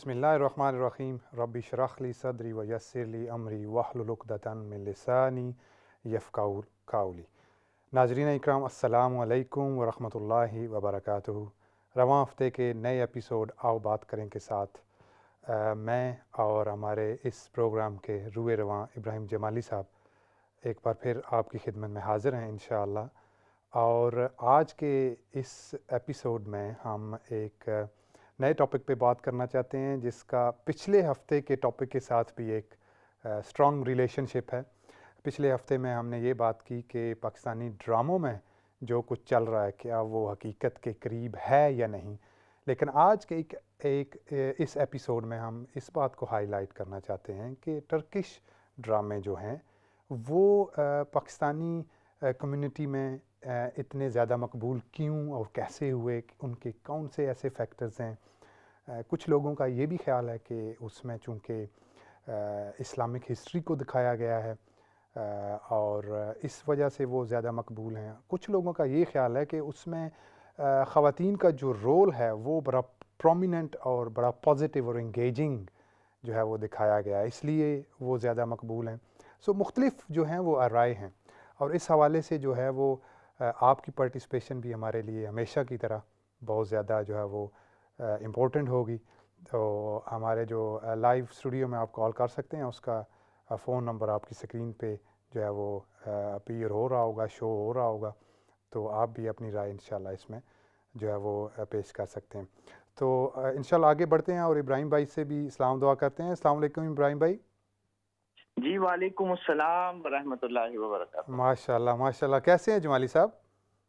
بسم اللہ الرحمن الرحیم رب اشرح لی صدری ویسر لی امری واحلل عقدۃ من لسانی یفقہوا قولی۔ ناظرین اکرام، السلام علیکم ورحمۃ اللہ وبرکاتہ۔ رواں ہفتے کے نئے ایپیسوڈ آؤ بات کریں کے ساتھ میں اور ہمارے اس پروگرام کے روئے رواں ابراہیم جمالی صاحب ایک بار پھر آپ کی خدمت میں حاضر ہیں انشاءاللہ۔ اور آج کے اس ایپیسوڈ میں ہم ایک نئے ٹاپک پہ بات کرنا چاہتے ہیں جس کا پچھلے ہفتے کے ٹاپک کے ساتھ بھی ایک اسٹرانگ ریلیشن شپ ہے۔ پچھلے ہفتے میں ہم نے یہ بات کی کہ پاکستانی ڈراموں میں جو کچھ چل رہا ہے کیا وہ حقیقت کے قریب ہے یا نہیں، لیکن آج کے ایک اس ایپیسوڈ میں ہم اس بات کو ہائی لائٹ کرنا چاہتے ہیں کہ ٹرکش ڈرامے جو ہیں وہ پاکستانی کمیونٹی میں اتنے زیادہ مقبول کیوں اور کیسے ہوئے، ان کے کون سے ایسے فیکٹرز ہیں۔ کچھ لوگوں کا یہ بھی خیال ہے کہ اس میں چونکہ اسلامک ہسٹری کو دکھایا گیا ہے اور اس وجہ سے وہ زیادہ مقبول ہیں۔ کچھ لوگوں کا یہ خیال ہے کہ اس میں خواتین کا جو رول ہے وہ بڑا پرومیننٹ اور بڑا پازیٹیو اور انگیجنگ جو ہے وہ دکھایا گیا ہے، اس لیے وہ زیادہ مقبول ہیں۔ مختلف جو ہیں وہ رائے ہیں، اور اس حوالے سے جو ہے وہ آپ کی پارٹیسپیشن بھی ہمارے لیے ہمیشہ کی طرح بہت زیادہ جو ہے وہ امپورٹنٹ ہوگی۔ تو ہمارے جو لائیو اسٹوڈیو میں آپ کال کر سکتے ہیں، اس کا فون نمبر آپ کی سکرین پہ جو ہے وہ اپیئر ہو رہا ہوگا، شو ہو رہا ہوگا، تو آپ بھی اپنی رائے انشاءاللہ اس میں جو ہے وہ پیش کر سکتے ہیں۔ تو انشاءاللہ آگے بڑھتے ہیں اور ابراہیم بھائی سے بھی سلام دعا کرتے ہیں۔ السلام علیکم ابراہیم بھائی۔ جی وعلیکم السلام ورحمۃ اللہ وبرکاتہ۔ ماشاءاللہ ماشاءاللہ، کیسے ہیں جمالی صاحب؟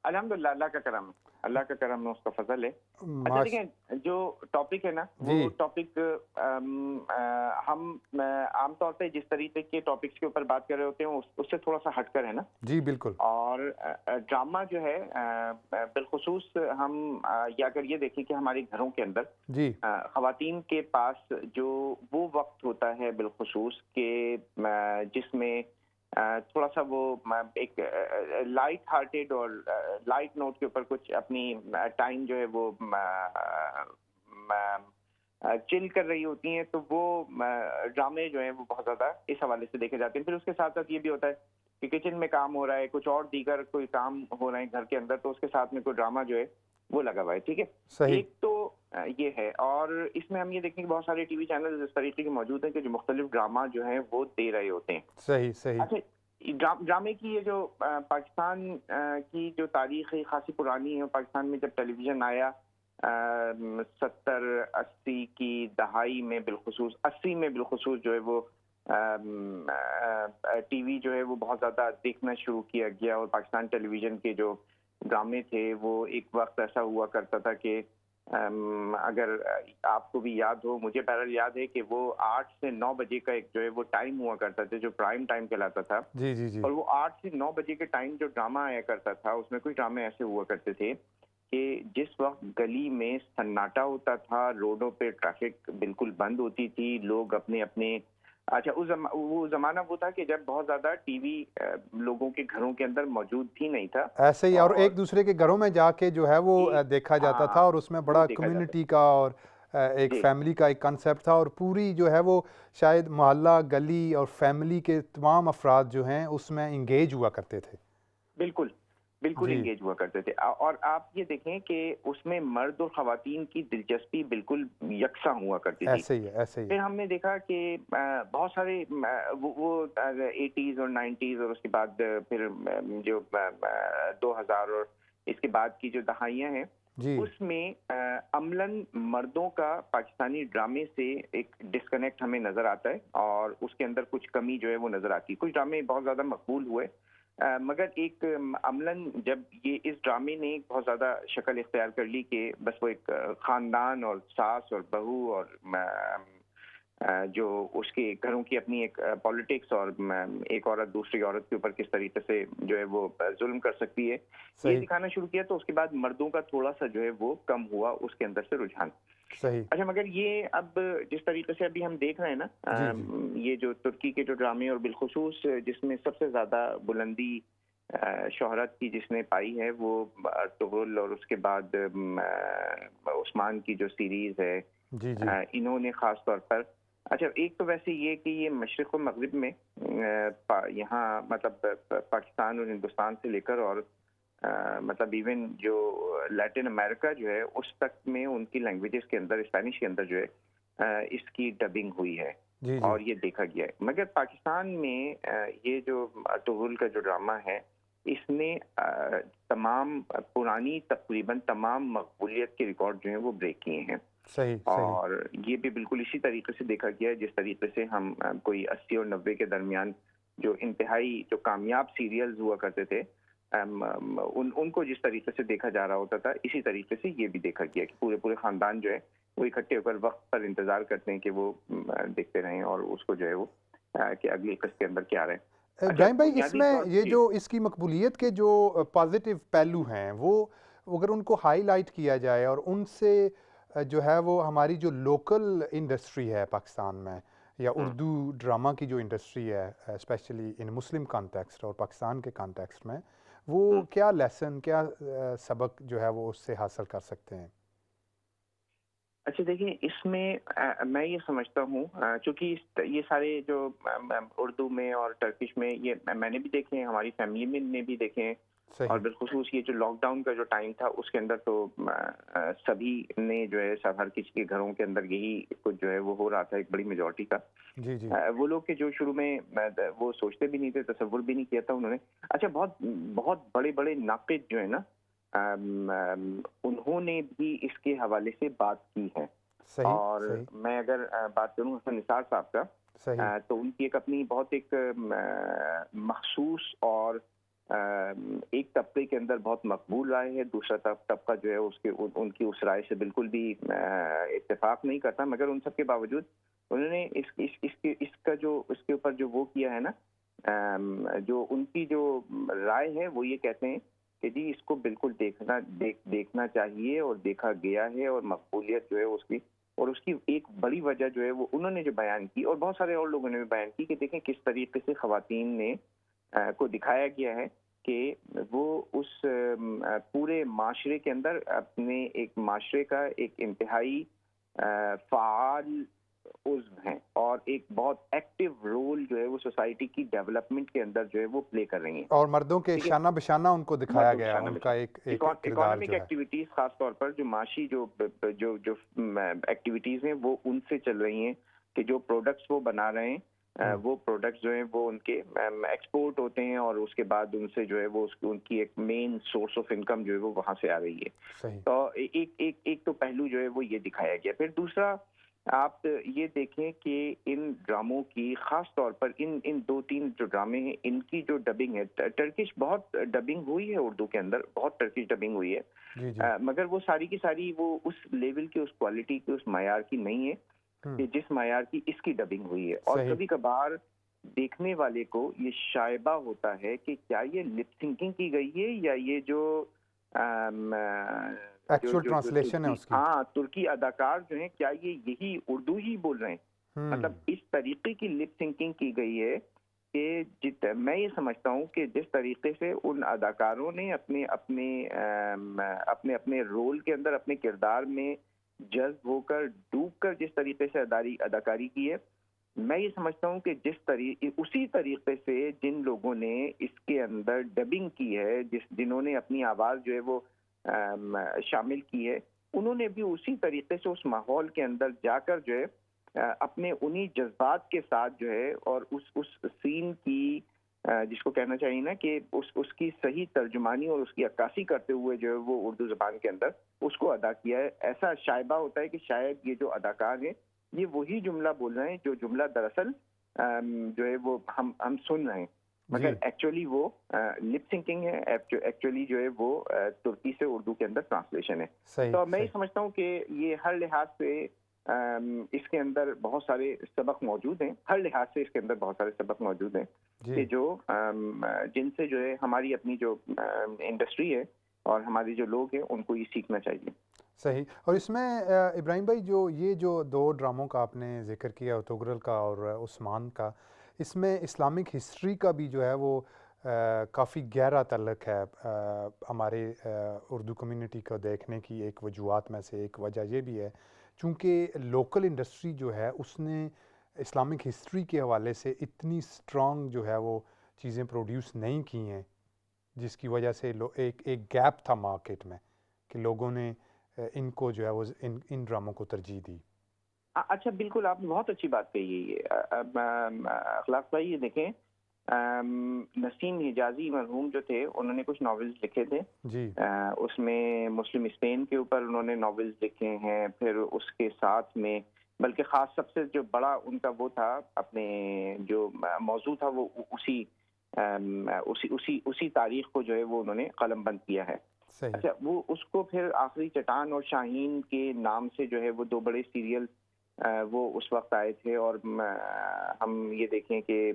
الحمدللہ، اللہ کا کرم ہے، اللہ کا کرم ہے، اس کا فضل ہے۔ اچھا دیکھیں، جو ٹاپک ہے نا وہ ٹاپک ہم عام طور پہ جس طریقے کے ٹاپکس کے اوپر بات کر رہے ہوتے ہیں اس سے تھوڑا سا ہٹ کر ہے نا۔ جی بالکل۔ اور ڈرامہ جو ہے بالخصوص ہم یا اگر یہ دیکھیں کہ ہمارے گھروں کے اندر جی خواتین کے پاس جو وہ وقت ہوتا ہے بالخصوص کہ جس میں تھوڑا سا وہ ایک لائٹ ہارٹیڈ اور لائٹ نوٹ کے اوپر کچھ اپنی ٹائم جو ہے وہ چل کر رہی ہوتی ہیں، تو وہ ڈرامے جو ہیں وہ بہت زیادہ اس حوالے سے دیکھے جاتے ہیں۔ پھر اس کے ساتھ ساتھ یہ بھی ہوتا ہے کہ کچن میں کام ہو رہا ہے، کچھ اور دیگر کوئی کام ہو رہے ہیں گھر کے اندر، تو اس کے ساتھ میں کوئی ڈرامہ جو ہے وہ لگا ہوا ہے۔ ٹھیک ہے، ایک تو یہ ہے، اور اس میں ہم یہ دیکھیں کہ بہت سارے ٹی وی چینل اس طریقے کے موجود ہیں کہ جو مختلف ڈرامہ جو ہیں وہ دے رہے ہوتے ہیں۔ صحیح صحیح۔ اچھا، ڈرامے کی یہ جو پاکستان کی جو تاریخ ہے خاصی پرانی ہے۔ پاکستان میں جب ٹیلی ویژن آیا 70-80 کی دہائی میں، بالخصوص 80 میں بالخصوص جو ہے وہ ٹی وی جو ہے وہ بہت زیادہ دیکھنا شروع کیا گیا، اور پاکستان ٹیلی ویژن کے جو ڈرامے تھے وہ ایک وقت ایسا ہوا کرتا تھا کہ اگر آپ کو بھی یاد ہو، مجھے بہرحال یاد ہے کہ وہ 8 سے 9 بجے کا ایک جو ہے وہ ٹائم ہوا کرتا تھا جو پرائم ٹائم کہلاتا تھا۔ جی جی جی۔ اور وہ 8 سے 9 بجے کے ٹائم جو ڈرامہ آیا کرتا تھا اس میں کچھ ڈرامے ایسے ہوا کرتے تھے کہ جس وقت گلی میں سناٹا ہوتا تھا، روڈوں پہ ٹریفک بالکل بند ہوتی تھی، لوگ اپنے اپنے اچھا وہ زمانہ وہ تھا کہ جب بہت زیادہ ٹی وی لوگوں کے گھروں کے اندر موجود بھی نہیں تھا، ایسے ہی، اور ایک دوسرے کے گھروں میں جا کے جو ہے وہ دیکھا جاتا تھا، اور اس میں بڑا کمیونٹی کا اور ایک فیملی کا ایک کنسیپٹ تھا، اور پوری جو ہے وہ شاید محلہ، گلی اور فیملی کے تمام افراد جو ہیں اس میں انگیج ہوا کرتے تھے۔ بالکل بالکل انگیج ہوا کرتے تھے، اور آپ یہ دیکھیں کہ اس میں مرد اور خواتین کی دلچسپی بالکل یکساں ہوا کرتی تھی۔ ایسے ہی ایسے ہی۔ پھر ہم نے دیکھا کہ بہت سارے وہ 80s اور 90s اور اس کے بعد پھر جو 2000 اور اس کے بعد کی جو دہائیاں ہیں اس میں عملاً مردوں کا پاکستانی ڈرامے سے ایک ڈسکنیکٹ ہمیں نظر آتا ہے، اور اس کے اندر کچھ کمی جو ہے وہ نظر آتی ہے۔ کچھ ڈرامے بہت زیادہ مقبول ہوئے، مگر ایک عملاً جب یہ اس ڈرامے نے بہت زیادہ شکل اختیار کر لی کہ بس وہ ایک خاندان اور ساس اور بہو اور جو اس کے گھروں کی اپنی ایک پالیٹکس، اور ایک عورت دوسری عورت کے اوپر کس طریقے سے جو ہے وہ ظلم کر سکتی ہے، یہ دکھانا شروع کیا، تو اس کے بعد مردوں کا تھوڑا سا جو ہے وہ کم ہوا اس کے اندر سے رجحان۔ اچھا، مگر یہ اب جس طریقے سے ابھی ہم دیکھ رہے ہیں نا، یہ جو ترکی کے جو ڈرامے، اور بالخصوص جس میں سب سے زیادہ بلندی شہرت کی جس نے پائی ہے وہ ارطغرل، اور اس کے بعد عثمان کی جو سیریز ہے جی جی انہوں نے خاص طور پر اچھا ایک تو ویسے یہ کہ یہ مشرق و مغرب میں یہاں مطلب پاکستان اور ہندوستان سے لے کر اور مطلب ایون جو لیٹن امریکہ جو ہے اس تک میں ان کی لینگویجز کے اندر اسپینش کے اندر جو ہے اس کی ڈبنگ ہوئی ہے جی جی اور یہ دیکھا گیا ہے. مگر پاکستان میں یہ جو طغول کا جو ڈرامہ ہے اس نے تمام پرانی تقریباً تمام مقبولیت کے ریکارڈ جو ہیں وہ بریک کیے ہیں. صحیح اور یہ بھی بالکل اسی طریقے سے دیکھا گیا ہے جس طریقے سے ہم کوئی 80 اور 90 کے درمیان جو انتہائی جو کامیاب سیریلز ہوا کرتے تھے ان کو جس طریقے سے دیکھا جا رہا ہوتا تھا اسی طریقے سے یہ بھی دیکھا گیا کہ پورے خاندان جو ہے وہ اکٹھے ہو کر وقت پر انتظار کرتے ہیں کہ وہ دیکھتے رہیں اور اس کو جو ہے وہ کہ اگلی قسط کے اندر کیا رہے. ابراہیم بھائی اس میں یہ جو اس کی مقبولیت کے جو پازیٹیو پہلو ہیں وہ اگر ان کو ہائی لائٹ کیا جائے اور ان سے جو ہے وہ ہماری جو لوکل انڈسٹری ہے پاکستان میں یا اردو ڈرامہ کی جو انڈسٹری ہے اسپیشلی ان مسلم کانٹیکسٹ اور پاکستان کے کانٹیکسٹ میں وہ کیا لیسن کیا سبق جو ہے وہ اس سے حاصل کر سکتے ہیں؟ اچھا دیکھیں اس میں یہ سمجھتا ہوں چونکہ یہ سارے جو اردو میں اور ٹرکش میں یہ میں نے بھی دیکھے ہیں ہماری فیملی میں نے بھی دیکھے ہیں اور بالخصوص یہ جو لاک ڈاؤن کا جو ٹائم تھا اس کے اندر تو سبھی نے جو ہے سب ہر کسی کے گھروں کے اندر یہی کچھ جو ہے وہ ہو رہا تھا ایک بڑی میجورٹی کا. جی جی وہ لوگ کہ جو شروع میں وہ سوچتے بھی نہیں تھے تصور بھی نہیں کیا تھا انہوں نے. اچھا بہت بڑے ناقد جو ہے نا انہوں نے بھی اس کے حوالے سے بات کی ہے. اور میں اگر بات کروں حسن نثار صاحب کا تو ان کی ایک اپنی بہت ایک مخصوص اور ایک طبقے کے اندر بہت مقبول رائے ہے. دوسرا طبقہ جو ہے ان کی اس رائے سے بالکل بھی اتفاق نہیں کرتا. مگر ان سب کے باوجود انہوں نے اس کے اوپر جو وہ کیا ہے نا جو ان کی جو رائے ہے وہ یہ کہتے ہیں کہ جی اس کو بالکل دیکھنا چاہیے اور دیکھا گیا ہے اور مقبولیت جو ہے اس کی ایک بڑی وجہ جو ہے وہ انہوں نے جو بیان کی اور بہت سارے اور لوگوں نے بھی بیان کی کہ دیکھیں کس طریقے سے خواتین نے کو دکھایا گیا ہے کہ وہ اس پورے معاشرے کے اندر اپنے ایک معاشرے کا ایک انتہائی فعال عضو ہیں اور ایک بہت ایکٹیو رول جو ہے وہ سوسائٹی کی ڈیولپمنٹ کے اندر جو ہے وہ پلے کر رہی ہیں اور مردوں کے شانہ بشانہ ان کو دکھایا گیا ان کا ایک اکنامک ایکٹیویٹیز خاص طور پر جو معاشی جو ایکٹیویٹیز ہیں وہ ان سے چل رہی ہیں کہ جو پروڈکٹس وہ بنا رہے ہیں وہ پروڈکٹس جو ہیں وہ ان کے ایکسپورٹ ہوتے ہیں اور اس کے بعد ان سے جو ہے وہ ان کی ایک مین سورس آف انکم جو ہے وہ وہاں سے آ رہی ہے. تو ایک تو پہلو جو ہے وہ یہ دکھایا گیا. پھر دوسرا آپ یہ دیکھیں کہ ان ڈراموں کی خاص طور پر ان 2-3 جو ڈرامے ہیں ان کی جو ڈبنگ ہے ٹرکش بہت ڈبنگ ہوئی ہے اردو کے اندر بہت ٹرکش ڈبنگ ہوئی ہے مگر وہ ساری کی ساری وہ اس لیول کی اس کوالٹی کی اس معیار کی نہیں ہے کہ جس معیار کی اس کی ڈبنگ ہوئی ہے. اور کبھی کبھار دیکھنے والے کو یہ شائبہ ہوتا ہے کہ کیا یہ لپ سنکنگ کی گئی ہے یا یہ جو ایکچوئل ٹرانسلیشن ہے اس کی. ہاں ترکی اداکار جو ہیں کیا یہ یہی اردو ہی بول رہے ہیں. مطلب اس طریقے کی لپ سنکنگ کی گئی ہے کہ میں یہ سمجھتا ہوں کہ جس طریقے سے ان اداکاروں نے اپنے اپنے رول کے اندر اپنے کردار میں جذب ہو کر ڈوب کر جس طریقے سے اداکاری کی ہے میں یہ سمجھتا ہوں کہ اسی طریقے سے جن لوگوں نے اس کے اندر ڈبنگ کی ہے جنہوں نے اپنی آواز جو ہے وہ شامل کی ہے انہوں نے بھی اسی طریقے سے اس ماحول کے اندر جا کر جو ہے اپنے انہی جذبات کے ساتھ جو ہے اور اس سین کی جس کو کہنا چاہیے نا کہ اس کی صحیح ترجمانی اور اس کی عکاسی کرتے ہوئے جو ہے وہ اردو زبان کے اندر اس کو ادا کیا ہے. ایسا شائبہ ہوتا ہے کہ شاید یہ جو اداکار ہیں یہ وہی جملہ بول رہے ہیں جو جملہ دراصل جو ہے وہ ہم سن رہے ہیں مگر ایکچولی وہ لپ سنکنگ ہے ایکچولی جو ہے وہ ترکی سے اردو کے اندر ٹرانسلیشن ہے. تو میں یہ سمجھتا ہوں کہ یہ ہر لحاظ سے اس کے اندر بہت سارے سبق موجود ہیں ہر لحاظ سے اس کے اندر بہت سارے سبق موجود ہیں کہ جو جن سے جو ہے ہماری اپنی جو انڈسٹری ہے اور ہمارے جو لوگ ہیں ان کو یہ سیکھنا چاہیے. صحیح. اور اس میں ابراہیم بھائی یہ جو 2 ڈراموں کا آپ نے ذکر کیا ارطغرل کا اور عثمان کا اس میں اسلامک ہسٹری کا بھی جو ہے وہ کافی گہرا تعلق ہے ہمارے اردو کمیونٹی کو دیکھنے کی ایک وجوہات میں سے ایک وجہ یہ بھی ہے چونکہ لوکل انڈسٹری جو ہے اس نے اسلامک ہسٹری کے حوالے سے اتنی سٹرونگ جو ہے وہ چیزیں پروڈیوس نہیں کی ہیں، جس کی وجہ سے ایک گیپ تھا مارکیٹ میں کہ لوگوں نے ان کو جو ہے وہ ان ڈراموں کو ترجیح دی۔ اچھا بالکل، آپ نے بہت اچھی بات کہی ہے اخلاق بھائی۔ یہ دیکھیں نسیم حجازی مرحوم جو تھے انہوں نے کچھ ناولز لکھے تھے جی، اس میں مسلم اسپین کے اوپر انہوں نے ناولز لکھے ہیں، پھر اس کے ساتھ میں بلکہ خاص سب سے جو بڑا ان کا وہ تھا اپنے جو موضوع تھا وہ اسی تاریخ کو جو ہے وہ انہوں نے قلم بند کیا ہے۔ صحیح۔ اچھا، وہ اس کو پھر آخری چٹان اور شاہین کے نام سے جو ہے وہ دو بڑے سیریل وہ اس وقت آئے تھے، اور ہم یہ دیکھیں کہ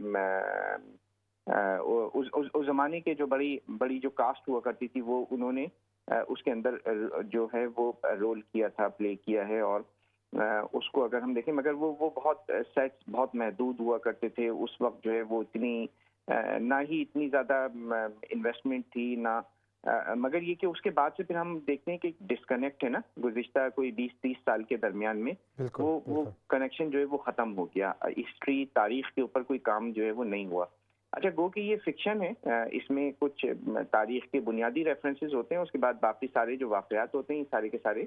اس زمانے کے جو بڑی جو کاسٹ ہوا کرتی تھی وہ انہوں نے اس کے اندر جو ہے وہ رول کیا تھا، پلے کیا ہے، اور اس کو اگر ہم دیکھیں مگر وہ بہت سیٹس بہت محدود ہوا کرتے تھے اس وقت، جو ہے وہ نہ ہی اتنی زیادہ انویسٹمنٹ تھی نہ، مگر یہ کہ اس کے بعد سے پھر ہم دیکھتے ہیں کہ ڈسکنیکٹ ہے نا گزشتہ کوئی 20-30 سال کے درمیان میں وہ کنیکشن جو ہے وہ ختم ہو گیا، ہسٹری تاریخ کے اوپر کوئی کام جو ہے وہ نہیں ہوا۔ اچھا، گو کہ یہ فکشن ہے، اس میں کچھ تاریخ کے بنیادی ریفرنسز ہوتے ہیں، اس کے بعد باقی سارے جو واقعات ہوتے ہیں سارے کے سارے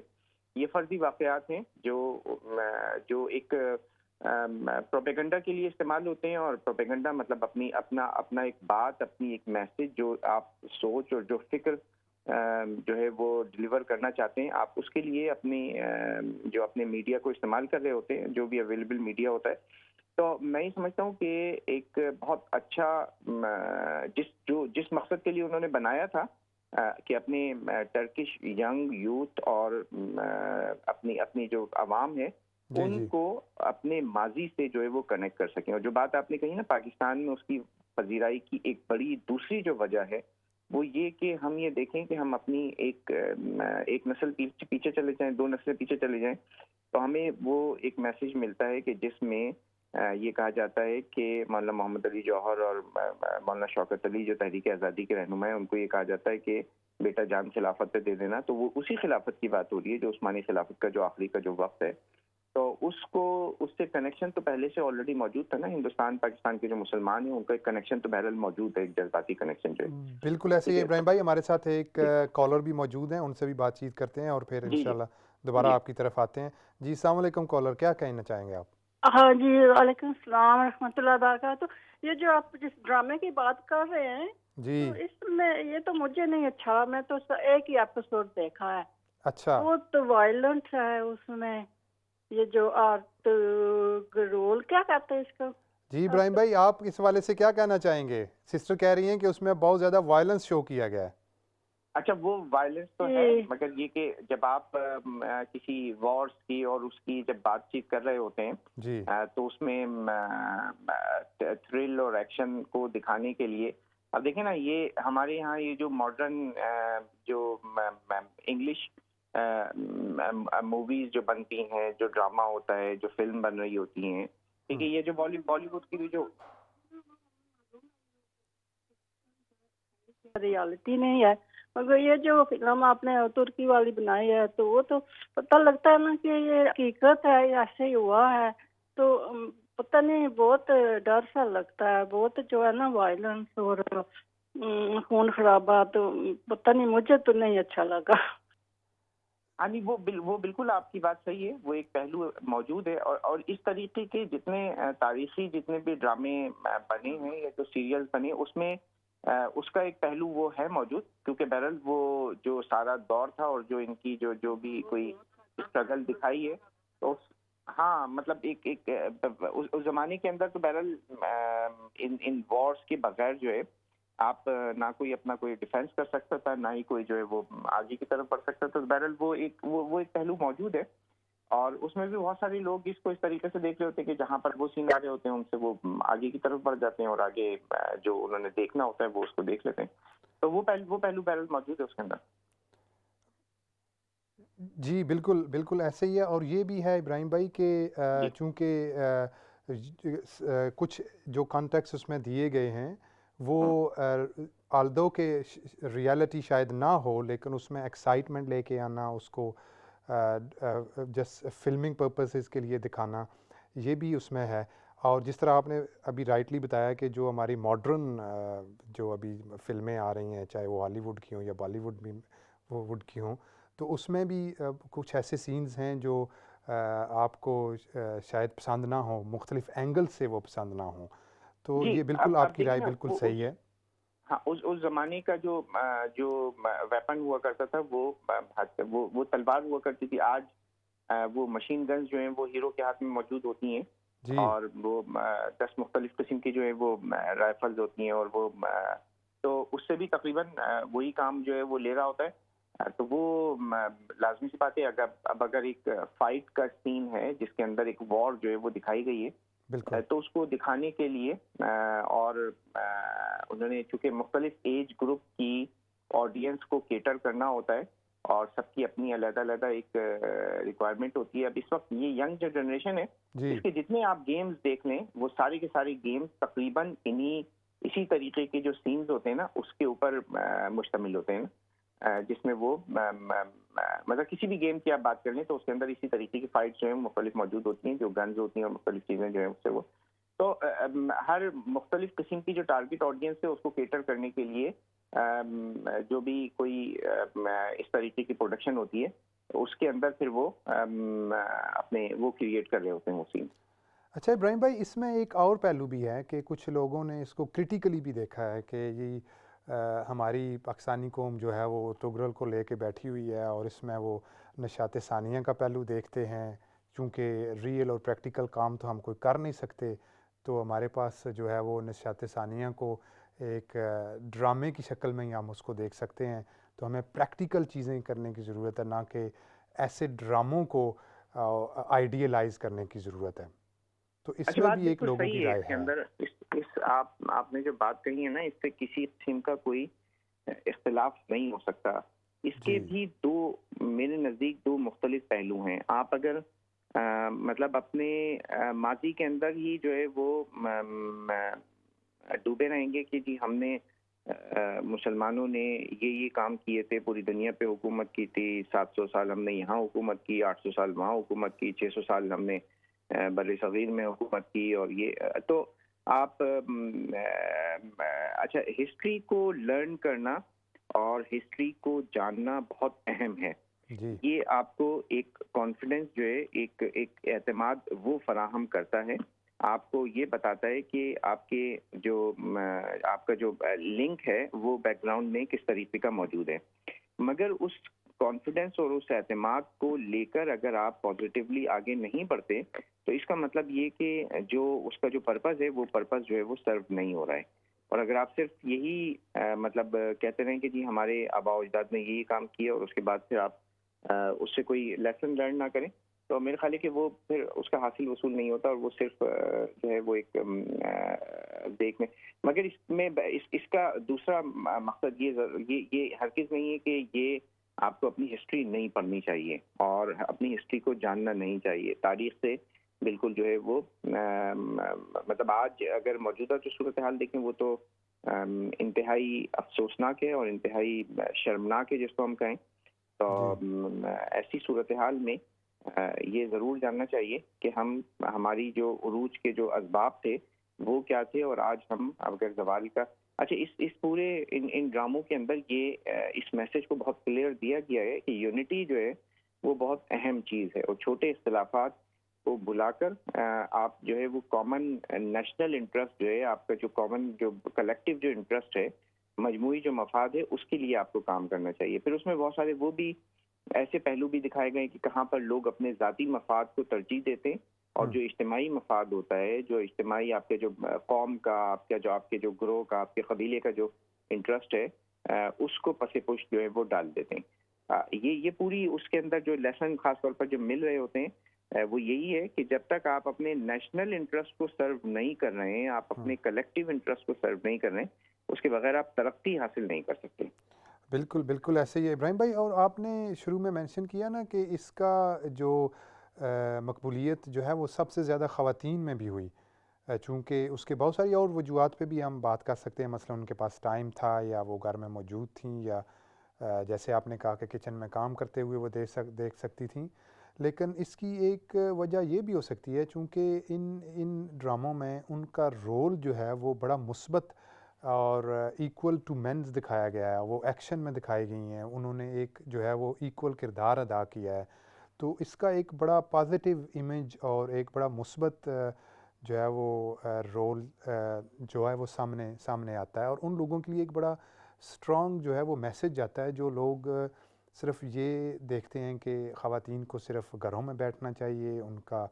یہ فرضی واقعات ہیں جو ایک پروپیگنڈا کے لیے استعمال ہوتے ہیں، اور پروپیگنڈا مطلب اپنا ایک بات، اپنی ایک میسج جو آپ سوچ اور جو فکر جو ہے وہ ڈلیور کرنا چاہتے ہیں، آپ اس کے لیے اپنے میڈیا کو استعمال کر رہے ہوتے ہیں، جو بھی اویلیبل میڈیا ہوتا ہے۔ تو میں یہ سمجھتا ہوں کہ ایک بہت اچھا جس مقصد کے لیے انہوں نے بنایا تھا کہ اپنے ٹرکش ینگ یوتھ اور اپنی جو عوام ہے ان کو اپنے ماضی سے جو ہے وہ کنیکٹ کر سکیں، اور جو بات آپ نے کہی نا پاکستان میں اس کی پذیرائی کی ایک بڑی دوسری جو وجہ ہے وہ یہ کہ ہم یہ دیکھیں کہ ہم اپنی ایک نسل پیچھے چلے جائیں، 2 نسلیں پیچھے چلے جائیں تو ہمیں وہ ایک میسج ملتا ہے کہ جس میں یہ کہا جاتا ہے کہ مولانا محمد علی جوہر اور مولانا شوکت علی جو تحریک آزادی کے رہنما ہیں ان کو یہ کہا جاتا ہے کہ بیٹا جان خلافت پہ دے دینا، تو وہ اسی خلافت کی بات ہو رہی ہے جو عثمانی خلافت کا جو آخری کا جو وقت ہے، تو اس سے کنیکشن تو پہلے سے آلریڈی موجود تھا نا، ہندوستان پاکستان کے جو مسلمان ہیں ان کا ایک کنیکشن تو بہرحال موجود ہے، ایک جذباتی کنیکشن جو ہے۔ بالکل ایسے ہی ابراہیم بھائی ہمارے ساتھ ایک کالر بھی موجود ہیں، ان سے بھی بات چیت کرتے ہیں اور پھر انشاءاللہ دوبارہ آپ کی طرف آتے ہیں۔ جی السلام علیکم کالر، کیا کہنا چاہیں گے آپ؟ ہاں جی، وعلیکم السلام ورحمۃ اللہ وبرکاتہ۔ یہ جو آپ جس ڈرامے کی بات کر رہے ہیں جی، تو اس میں یہ تو مجھے نہیں اچھا، میں تو ایک ہی ایپیسوڈ دیکھا ہے۔ اچھا، وہ تو وائلنٹ ہے اس میں، یہ جو آرٹ رول کیا کہتے ہیں اس کو؟ جی ابراہیم بھائی آپ اس حوالے سے کیا کہنا چاہیں گے؟ سسٹر کہہ رہی ہیں کہ اس میں بہت زیادہ وائلنس شو کیا گیا ہے۔ اچھا، وہ وائلنس تو ہے، مگر یہ کہ جب آپ کسی وارز کی اور اس کی جب بات چیت کر رہے ہوتے ہیں جی، تو اس میں تھرل اور ایکشن کو دکھانے کے لیے اب دیکھیں نا، یہ ہمارے یہاں یہ جو ماڈرن جو انگلش موویز جو بنتی ہیں، جو ڈرامہ ہوتا ہے، جو فلم بن رہی ہوتی ہیں، ٹھیک ہے، یہ جو بالی ووڈ کی بھی جو ریالٹی نہیں ہے، مگر یہ جو فلم آپ نے ترکی والی بنائی ہے تو وہ تو پتہ لگتا ہے نا کہ یہ حقیقت ہے، ایسے ہی ہوا ہے، تو پتہ نہیں، بہت ڈر سا لگتا ہے، بہت جو ہے نا وائلنس اور خون خرابہ، تو پتہ نہیں، مجھے تو نہیں اچھا لگا۔ ہاں جی، وہ بالکل آپ کی بات صحیح ہے، وہ ایک پہلو موجود ہے، اور اس طریقے کے جتنے تاریخی جتنے بھی ڈرامے بنے ہیں یا جو سیریل بنے اس میں اس کا ایک پہلو وہ ہے موجود، کیونکہ بہرحال وہ جو سارا دور تھا اور جو ان کی جو بھی کوئی اسٹرگل دکھائی ہے، تو ہاں مطلب ایک اس زمانے کے اندر تو بہرحال ان وارز کے بغیر جو ہے آپ نہ کوئی اپنا کوئی ڈیفینس کر سکتا تھا، نہ ہی کوئی جو ہے وہ آگے کی طرف بڑھ سکتا تھا، بہرحال وہ ایک پہلو موجود ہے، اور اس میں بھی بہت سارے لوگ اس کو اس طریقے سے دیکھ رہے ہوتے ہیں کہ جہاں پر وہ سین آ رہے ہوتے ہیں ان سے وہ آگے کی طرف بڑھ جاتے ہیں اور آگے جو انہوں نے دیکھنا ہوتا ہے وہ اس کو دیکھ لیتے ہیں، تو وہ پہلو بہرحال موجود ہے اس کے اندر۔ جی بالکل ایسے ہی ہے، اور یہ بھی ہے ابراہیم بھائی کہ چونکہ کچھ جو کانٹیکس اس میں دیے گئے ہیں وہ آلدو کہ ریالٹی شاید نہ ہو لیکن اس میں ایکسائٹمنٹ لے کے آنا، اس کو جسٹ فلمنگ پرپسز کے لیے دکھانا، یہ بھی اس میں ہے. اور جس طرح آپ نے ابھی رائٹلی بتایا کہ جو ہماری ماڈرن جو ابھی فلمیں آ رہی ہیں، چاہے وہ ہالی ووڈ کی ہوں یا بالی ووڈ بھی ووڈ کی ہوں، تو اس میں بھی کچھ ایسے سینز ہیں جو آپ کو شاید پسند نہ ہوں، مختلف اینگل سے وہ پسند نہ ہوں. تو جی یہ بالکل آپ کی دیکھیں رائے نا، بالکل صحیح ہے. ہاں اس زمانے کا جو ویپن ہوا کرتا تھا وہ تلوار ہوا کرتی تھی. آج وہ مشین گنز جو ہیں وہ ہیرو کے ہاتھ میں موجود ہوتی ہیں، جی اور وہ 10 مختلف قسم کی جو ہے وہ رائفلز ہوتی ہیں، اور وہ تو اس سے بھی تقریباً وہی کام جو ہے وہ لے رہا ہوتا ہے. تو وہ لازمی سی بات ہے، اگر ایک فائٹ کا سین ہے جس کے اندر ایک وار جو ہے وہ دکھائی گئی ہے، بالکل تو اس کو دکھانے کے لیے اور انہوں نے چونکہ مختلف ایج گروپ کی آڈینس کو کیٹر کرنا ہوتا ہے، اور سب کی اپنی علیحدہ علیحدہ ایک ریکوائرمنٹ ہوتی ہے. اب اس وقت یہ ینگ جو جنریشن ہے، جی اس کے جتنے آپ گیمز دیکھ لیں وہ سارے کے سارے گیمز تقریباً اسی طریقے کے جو سینز ہوتے ہیں نا اس کے اوپر مشتمل ہوتے ہیں، جس میں وہ مطلب کسی بھی گیم کی آپ بات کر لیں تو اس کے اندر اسی طریقے کی فائٹس جو ہیں مختلف موجود ہوتی ہیں، جو گنز ہوتی ہیں اور مختلف چیزیں جو ہیں اس سے وہ تو ہر مختلف قسم کی جو ٹارگٹ آڈینس ہے اس کو کیٹر کرنے کے لیے جو بھی کوئی اس طریقے کی پروڈکشن ہوتی ہے اس کے اندر پھر وہ اپنے وہ کریٹ کر رہے ہوتے ہیں وہ سین. اچھا ابراہیم بھائی، اس میں ایک اور پہلو بھی ہے کہ کچھ لوگوں نے اس کو کرٹیکلی بھی دیکھا ہے کہ یہ ہماری پاکستانی قوم جو ہے وہ ارطغرل کو لے کے بیٹھی ہوئی ہے، اور اس میں وہ نشاط ثانیہ کا پہلو دیکھتے ہیں. چونکہ ریئل اور پریکٹیکل کام تو ہم کوئی کر نہیں سکتے، تو ہمارے پاس جو ہے وہ نشاط ثانیہ کو ایک ڈرامے کی شکل میں ہی ہم اس کو دیکھ سکتے ہیں. تو ہمیں پریکٹیکل چیزیں کرنے کی ضرورت ہے، نہ کہ ایسے ڈراموں کو آئیڈیلائز کرنے کی ضرورت ہے. تو اس اچھا، میں بات بھی ایک بالکل لوگوں صحیح کی ہے. رائے اس کے ہے. اندر آپ نے جو بات کہی ہے نا، اس سے کسی قسم کا کوئی اختلاف نہیں ہو سکتا. اس کے جی بھی میرے نزدیک دو مختلف پہلو ہیں. آپ اگر مطلب اپنے ماضی کے اندر ہی جو ہے وہ ڈوبے رہیں گے کہ جی ہم نے مسلمانوں نے یہ کام کیے تھے، پوری دنیا پہ حکومت کی تھی، 700 سال ہم نے یہاں حکومت کی، 800 سال وہاں حکومت کی، 600 سال ہم نے بر صغیر میں حکومت کی، اور یہ تو آپ اچھا ہسٹری کو لرن کرنا اور ہسٹری کو جاننا بہت اہم ہے. جی یہ آپ کو ایک کانفیڈنس جو ہے، ایک اعتماد وہ فراہم کرتا ہے. آپ کو یہ بتاتا ہے کہ آپ کا جو لنک ہے وہ بیک گراؤنڈ میں کس طریقے کا موجود ہے. مگر اس کانفیڈنس اور اس اعتماد کو لے کر اگر آپ پازیٹیولی آگے نہیں بڑھتے تو اس کا مطلب یہ کہ جو اس کا جو پرپز ہے وہ پرپز جو ہے وہ سرو نہیں ہو رہا ہے. اور اگر آپ صرف یہی مطلب کہتے رہیں کہ جی ہمارے آباء و اجداد نے یہی کام کیا، اور اس کے بعد پھر آپ اس سے کوئی لیسن لرن نہ کریں، تو میرے خیال ہے کہ وہ پھر اس کا حاصل وصول نہیں ہوتا، اور وہ صرف جو ہے وہ ایک دیکھنے. مگر اس کا دوسرا مقصد یہ ہرگز نہیں ہے کہ یہ آپ کو اپنی ہسٹری نہیں پڑھنی چاہیے اور اپنی ہسٹری کو جاننا نہیں چاہیے. تاریخ سے بالکل جو ہے وہ مطلب آج اگر موجودہ جو صورتحال دیکھیں وہ تو انتہائی افسوسناک ہے اور انتہائی شرمناک ہے جس کو ہم کہیں. تو ایسی صورتحال میں یہ ضرور جاننا چاہیے کہ ہماری جو عروج کے جو اسباب تھے وہ کیا تھے، اور آج ہم اگر زوال کا اچھا اس پورے ان ڈراموں کے اندر یہ اس میسج کو بہت کلیئر دیا گیا ہے کہ یونٹی جو ہے وہ بہت اہم چیز ہے، اور چھوٹے اختلافات کو بلا کر آپ جو ہے وہ کامن نیشنل انٹرسٹ جو ہے، آپ کا جو کامن جو کلیکٹیو جو انٹرسٹ ہے، مجموعی جو مفاد ہے، اس کے لیے آپ کو کام کرنا چاہیے. پھر اس میں بہت سارے وہ بھی ایسے پہلو بھی دکھائے گئے کہ کہاں پر لوگ اپنے ذاتی مفاد کو ترجیح دیتے ہیں، اور جو اجتماعی مفاد ہوتا ہے، جو اجتماعی آپ کے جو قوم کا، آپ کے جو گروہ کا، آپ کے قبیلے کا جو انٹرسٹ ہے، اس کو پس پش جو ہے وہ ڈال دیتے ہیں. یہ پوری اس کے اندر جو لیسن خاص طور پر جو مل رہے ہوتے ہیں وہ یہی ہے کہ جب تک آپ اپنے نیشنل انٹرسٹ کو سرو نہیں کر رہے ہیں، آپ اپنے کلیکٹیو انٹرسٹ کو سرو نہیں کر رہے ہیں، اس کے بغیر آپ ترقی حاصل نہیں کر سکتے. بالکل بالکل ایسے ہی ہے ابراہیم بھائی. اور آپ نے شروع میں مینشن کیا نا کہ اس کا جو مقبولیت جو ہے وہ سب سے زیادہ خواتین میں بھی ہوئی. چونکہ اس کے بہت ساری اور وجوہات پہ بھی ہم بات کر سکتے ہیں، مثلا ان کے پاس ٹائم تھا یا وہ گھر میں موجود تھیں، یا جیسے آپ نے کہا کہ کچن میں کام کرتے ہوئے وہ دیکھ سکتی تھیں. لیکن اس کی ایک وجہ یہ بھی ہو سکتی ہے چونکہ ان ڈراموں میں ان کا رول جو ہے وہ بڑا مثبت اور ایکول ٹو مینز دکھایا گیا ہے، وہ ایکشن میں دکھائی گئی ہیں، انہوں نے ایک جو ہے وہ ایکول کردار ادا کیا ہے. تو اس کا ایک بڑا پازیٹیو امیج اور ایک بڑا مثبت جو ہے وہ رول جو ہے وہ سامنے آتا ہے، اور ان لوگوں کے لیے ایک بڑا اسٹرانگ جو ہے وہ میسج جاتا ہے جو لوگ صرف یہ دیکھتے ہیں کہ خواتین کو صرف گھروں میں بیٹھنا چاہیے، ان کا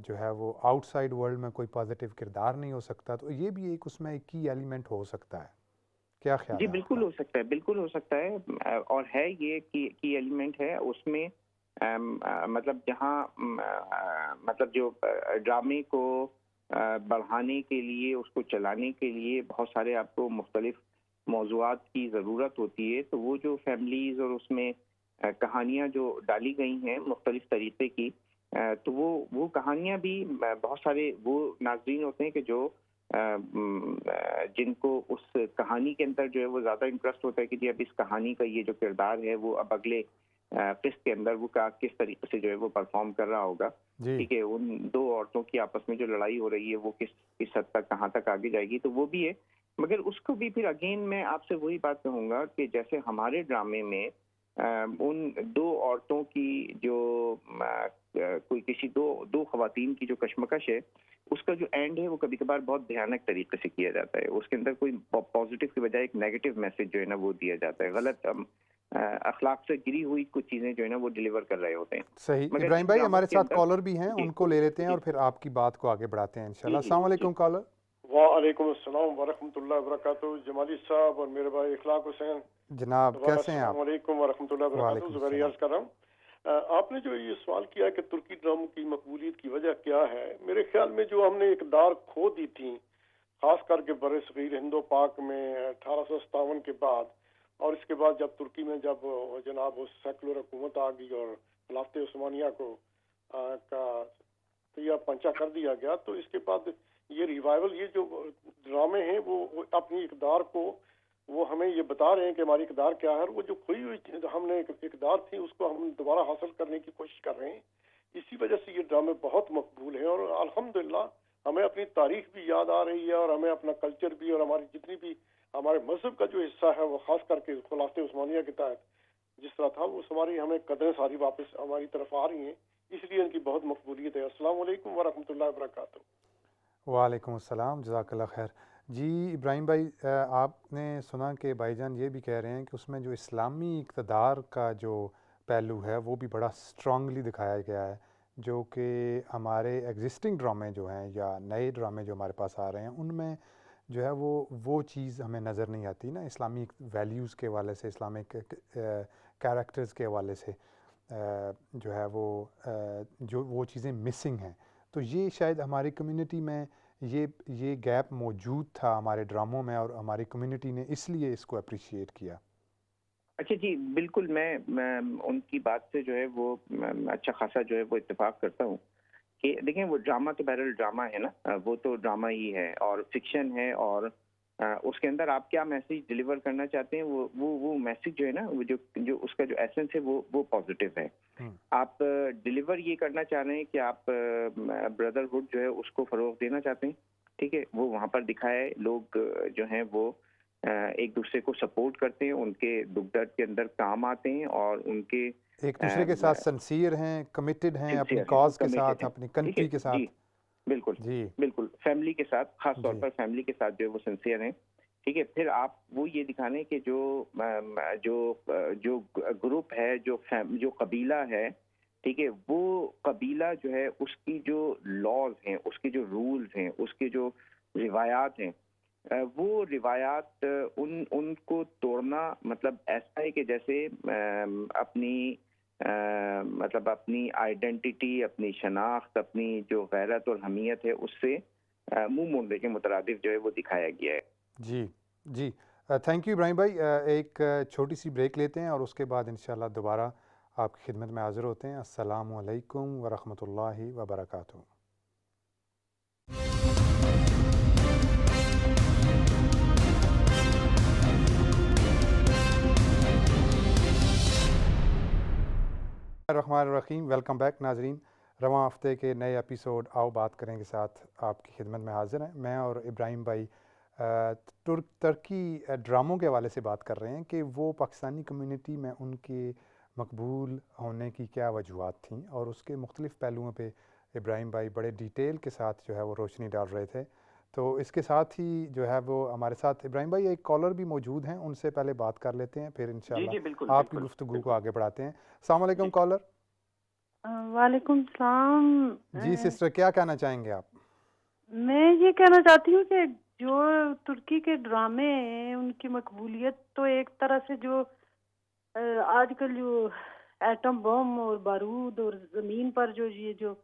جو ہے وہ آؤٹ سائڈ ورلڈ میں کوئی پازیٹیو کردار نہیں ہو سکتا. تو یہ بھی ایک اس میں ایک کی ایلیمنٹ ہو سکتا ہے. کیا خیال جی ہے؟ بالکل ہو سکتا ہے، بالکل ہو سکتا ہے، اور ہے یہ کی ایلیمنٹ ہے اس میں. مطلب جہاں مطلب جو ڈرامے کو بڑھانے کے لیے، اس کو چلانے کے لیے بہت سارے آپ کو مختلف موضوعات کی ضرورت ہوتی ہے، تو وہ جو فیملیز اور اس میں کہانیاں جو ڈالی گئی ہیں مختلف طریقے کی، تو وہ کہانیاں بھی بہت سارے وہ ناظرین ہوتے ہیں کہ جو جن کو اس کہانی کے اندر جو ہے وہ زیادہ انٹرسٹ ہوتا ہے کہ جی اب اس کہانی کا یہ جو کردار ہے وہ اب اگلے قسط کے اندر وہ کس طریقے سے جو ہے وہ پرفارم کر رہا ہوگا. ٹھیک ہے، ان دو عورتوں کی آپس میں جو لڑائی ہو رہی ہے وہ کس حد تک کہاں تک آگے جائے گی، تو وہ بھی ہے. مگر اس کو بھی پھر اگین میں آپ سے وہی بات کہوں گا کہ جیسے ہمارے ڈرامے میں ان دو عورتوں کی جو کوئی کسی دو خواتین کی جو کشمکش ہے، اس کا جو اینڈ ہے وہ کبھی کبھار بہت بھیانک طریقے سے کیا جاتا ہے. اس کے اندر کوئی پازیٹیو کی بجائے ایک نیگیٹو میسج جو ہے نا وہ دیا جاتا ہے، غلط اخلاق سے گری ہوئی کچھ چیزیں جو ہے نا وہ ڈیلیور کر رہے ہوتے ہیں. صحیح. ابراہیم بھائی ہمارے ساتھ کالر بھی ہیں، ان کو لے لیتے ہیں اور پھر آپ کی بات کو آگے بڑھاتے ہیں انشاءاللہ. السلام علیکم کالر. وعلیکم السلام ورحمۃ اللہ وبرکاتہ. جمالی صاحب اور میرے بھائی اخلاق حسین جناب کیسے ہیں آپ؟ السلام علیکم ورحمۃ اللہ وبرکاتہ. زبیر عرض کر رہا ہوں. آپ نے جو یہ سوال کیا کہ ترکی ڈراموں کی مقبولیت کی وجہ کیا ہے، میرے خیال میں جو ہم نے اقدار کھو دی تھی خاص کر کے بر صغیر ہند و پاک میں 1857 کے بعد، اور اس کے بعد جب ترکی میں جب جناب سیکولر حکومت آ گئی اور خلافت عثمانیہ کو کا تیا پنچا کر دیا گیا، تو اس کے بعد یہ ریوائول، یہ جو ڈرامے ہیں وہ اپنی اقدار کو وہ ہمیں یہ بتا رہے ہیں کہ ہماری اقدار کیا ہے، اور وہ جو کھوئی ہوئی ہم نے اقدار تھی اس کو ہم دوبارہ حاصل کرنے کی کوشش کر رہے ہیں. اسی وجہ سے یہ ڈرامے بہت مقبول ہیں، اور الحمدللہ ہمیں اپنی تاریخ بھی یاد آ رہی ہے، اور ہمیں اپنا کلچر بھی، اور ہماری جتنی بھی ہمارے مذہب کا جو حصہ ہے وہ خاص کر کے خلافت عثمانیہ کے تحت جس طرح تھا وہ ہماری ہمیں قدریں ساری واپس ہماری طرف آ رہی ہیں، اس لیے ان کی بہت مقبولیت ہے. السلام علیکم ورحمۃ اللہ وبرکاتہ. وعلیکم السلام، جزاک اللہ خیر. جی ابراہیم بھائی، آپ نے سنا کہ بھائی جان یہ بھی کہہ رہے ہیں کہ اس میں جو اسلامی اقتدار کا جو پہلو ہے وہ بھی بڑا اسٹرانگلی دکھایا گیا ہے، جو کہ ہمارے ایگزسٹنگ ڈرامے جو ہیں یا نئے ڈرامے جو ہمارے پاس آ رہے ہیں ان میں جو ہے وہ چیز ہمیں نظر نہیں آتی نا، اسلامی ویلیوز کے حوالے سے، اسلامک کیریکٹرز کے حوالے سے جو ہے وہ چیزیں مسنگ ہیں. تو یہ شاید ہماری کمیونٹی میں یہ گیپ موجود تھا ہمارے ڈراموں میں، اور ہماری کمیونٹی نے اس لیے اس کو اپریشیٹ کیا. اچھا جی بالکل، میں ان کی بات سے جو ہے وہ اچھا خاصا جو ہے وہ اتفاق کرتا ہوں کہ دیکھیں وہ ڈرامہ تو بہرحال ڈرامہ ہے نا، وہ تو ڈرامہ ہی ہے اور فکشن ہے، اور اس کے اندر آپ کیا میسج ڈلیور کرنا چاہتے ہیں وہ میسج جو ہے نا وہ جو اس کا جو ایسنس ہے وہ پازیٹیو ہے. آپ ڈلیور یہ کرنا چاہ رہے ہیں کہ آپ بردرہڈ جو ہے اس کو فروغ دینا چاہتے ہیں، ٹھیک ہے، وہ وہاں پر دکھائے، لوگ جو ہیں وہ ایک دوسرے کو سپورٹ کرتے ہیں، ان کے دکھ درد کے اندر کام آتے ہیں، اور ان کے ایک دوسرے کے ساتھ سنسیئر ہیں، کمیٹڈ ہیں اپنی کاز کے ساتھ، اپنی کنٹری کے ساتھ. جی بالکل بالکل، فیملی کے ساتھ، خاص طور پر فیملی کے ساتھ جو ہے وہ سنسیئر ہیں. ٹھیک ہے، پھر آپ وہ یہ دکھانے کہ جو گروپ ہے، جو قبیلہ ہے، ٹھیک ہے، وہ قبیلہ جو ہے اس کی جو لاز ہیں، اس کے جو رولز ہیں، اس کے جو روایات ہیں، وہ روایات ان کو توڑنا مطلب ایسا ہے کہ جیسے اپنی آئیڈینٹی، اپنی شناخت، اپنی جو غیرت اور حمیت ہے اس سے منہ موڑنے کے مترادف جو ہے وہ دکھایا گیا ہے. جی تھینک یو ابراہیم بھائی. ایک چھوٹی سی بریک لیتے ہیں اور اس کے بعد انشاءاللہ دوبارہ آپ کی خدمت میں حاضر ہوتے ہیں. السلام علیکم ورحمۃ اللہ وبرکاتہ. الرحمن الرحیم، ویلکم بیک ناظرین۔ رواں ہفتے کے نئے ایپیسوڈ آؤ بات کریں کے ساتھ آپ کی خدمت میں حاضر ہیں۔ میں اور ابراہیم بھائی ترکی ڈراموں کے حوالے سے بات کر رہے ہیں کہ وہ پاکستانی کمیونٹی میں ان کے مقبول ہونے کی کیا وجوہات تھیں، اور اس کے مختلف پہلوؤں پہ ابراہیم بھائی بڑے ڈیٹیل کے ساتھ جو ہے وہ روشنی ڈال رہے تھے۔ تو اس کے ساتھ ہی جو ہے وہ ہمارے ساتھ ابراہیم بھائی ایک کالر بھی موجود ہیں، ان سے پہلے بات کر لیتے ہیں، پھر انشاءاللہ آپ کی گفتگو کو آگے بڑھاتے ہیں۔ السلام علیکم کالر۔ وعلیکم السلام۔ جی سسٹر، کیا کہنا چاہیں گے آپ؟ میں یہ کہنا چاہتی ہوں کہ جو ترکی کے ڈرامے ہیں ان کی مقبولیت تو ایک طرح سے جو آج کل جو ایٹم بم اور بارود اور زمین پر جو یہ جو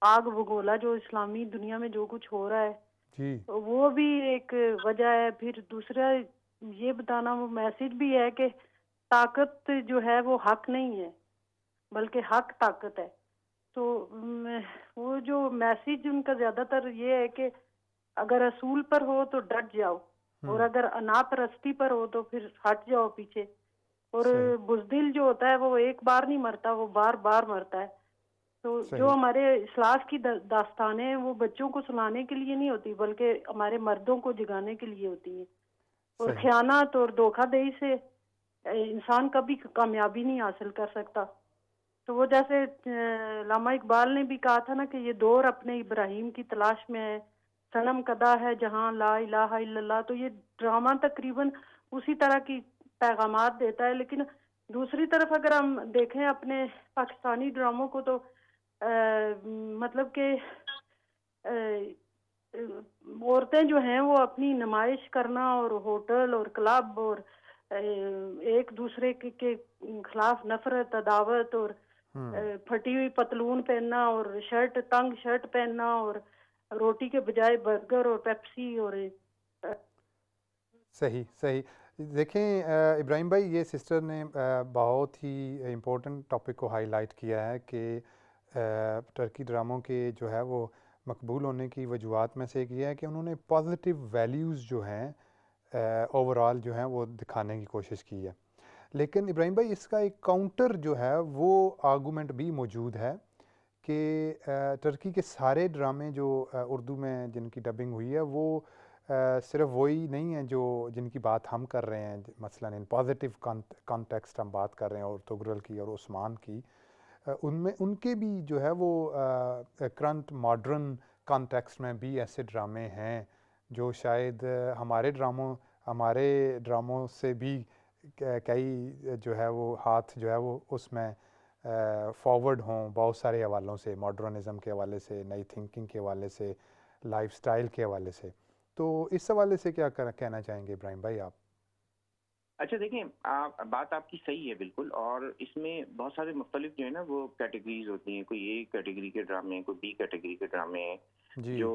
آگ بگولا جو اسلامی دنیا میں جو کچھ ہو رہا ہے جی وہ بھی ایک وجہ ہے۔ پھر دوسرا یہ بتانا وہ میسج بھی ہے کہ طاقت جو ہے وہ حق نہیں ہے بلکہ حق طاقت ہے۔ تو وہ جو میسج ان کا زیادہ تر یہ ہے کہ اگر اصول پر ہو تو ڈٹ جاؤ، اور اگر انا پرستی پر ہو تو پھر ہٹ جاؤ پیچھے۔ اور بزدل جو ہوتا ہے وہ ایک بار نہیں مرتا، وہ بار بار مرتا ہے۔ تو جو ہمارے اسلاف کی داستانیں وہ بچوں کو سنانے کے لیے نہیں ہوتی بلکہ ہمارے مردوں کو جگانے کے لیے ہوتی ہیں۔ اور خیانت اور دھوکہ دہی سے انسان کبھی کامیابی نہیں حاصل کر سکتا۔ تو وہ جیسے علامہ اقبال نے بھی کہا تھا نا کہ یہ دور اپنے ابراہیم کی تلاش میں ہے، صنم کدا ہے جہاں لا الہ الا اللہ۔ تو یہ ڈرامہ تقریباً اسی طرح کی پیغامات دیتا ہے۔ لیکن دوسری طرف اگر ہم دیکھیں اپنے پاکستانی ڈراموں کو تو مطلب کہ عورتیں جو ہیں وہ اپنی نمائش کرنا اور ہوٹل اور کلب اور ایک دوسرے کے خلاف نفرت عداوت اور پھٹی ہوئی پتلون پہننا اور تنگ شرٹ پہننا اور روٹی کے بجائے برگر اور پیپسی اور صحیح دیکھیں ابراہیم بھائی، یہ سسٹر نے بہت ہی امپورٹنٹ ٹاپک کو ہائی لائٹ کیا ہے کہ ٹرکی ڈراموں کے جو ہے وہ مقبول ہونے کی وجوہات میں سے ایک یہ ہے کہ انہوں نے پازیٹیو ویلیوز جو ہیں اوور آل جو ہیں وہ دکھانے کی کوشش کی ہے۔ لیکن ابراہیم بھائی اس کا ایک کاؤنٹر جو ہے وہ آرگومنٹ بھی موجود ہے کہ ٹرکی کے سارے ڈرامے جو اردو میں جن کی ڈبنگ ہوئی ہے وہ صرف وہی نہیں ہیں جو جن کی بات ہم کر رہے ہیں، مثلا ان پازیٹیو کانٹیکسٹ ہم بات کر رہے ہیں اور تغرل کی اور عثمان کی، ان میں ان کے بھی جو ہے وہ کرنٹ ماڈرن کانٹیکسٹ میں بھی ایسے ڈرامے ہیں جو شاید ہمارے ڈراموں سے بھی کئی جو ہے وہ ہاتھ جو ہے وہ اس میں فارورڈ ہوں، بہت سارے حوالوں سے، ماڈرنزم کے حوالے سے، نئی تھنکنگ کے حوالے سے، لائف سٹائل کے حوالے سے۔ تو اس حوالے سے کیا کہنا چاہیں گے ابراہیم بھائی آپ؟ اچھا دیکھیں، بات آپ کی صحیح ہے بالکل، اور اس میں بہت سارے مختلف جو ہے نا وہ کیٹیگریز ہوتی ہیں۔ کوئی اے کیٹیگری کے ڈرامے ہیں، کوئی بی کیٹیگری کے ڈرامے ہیں جو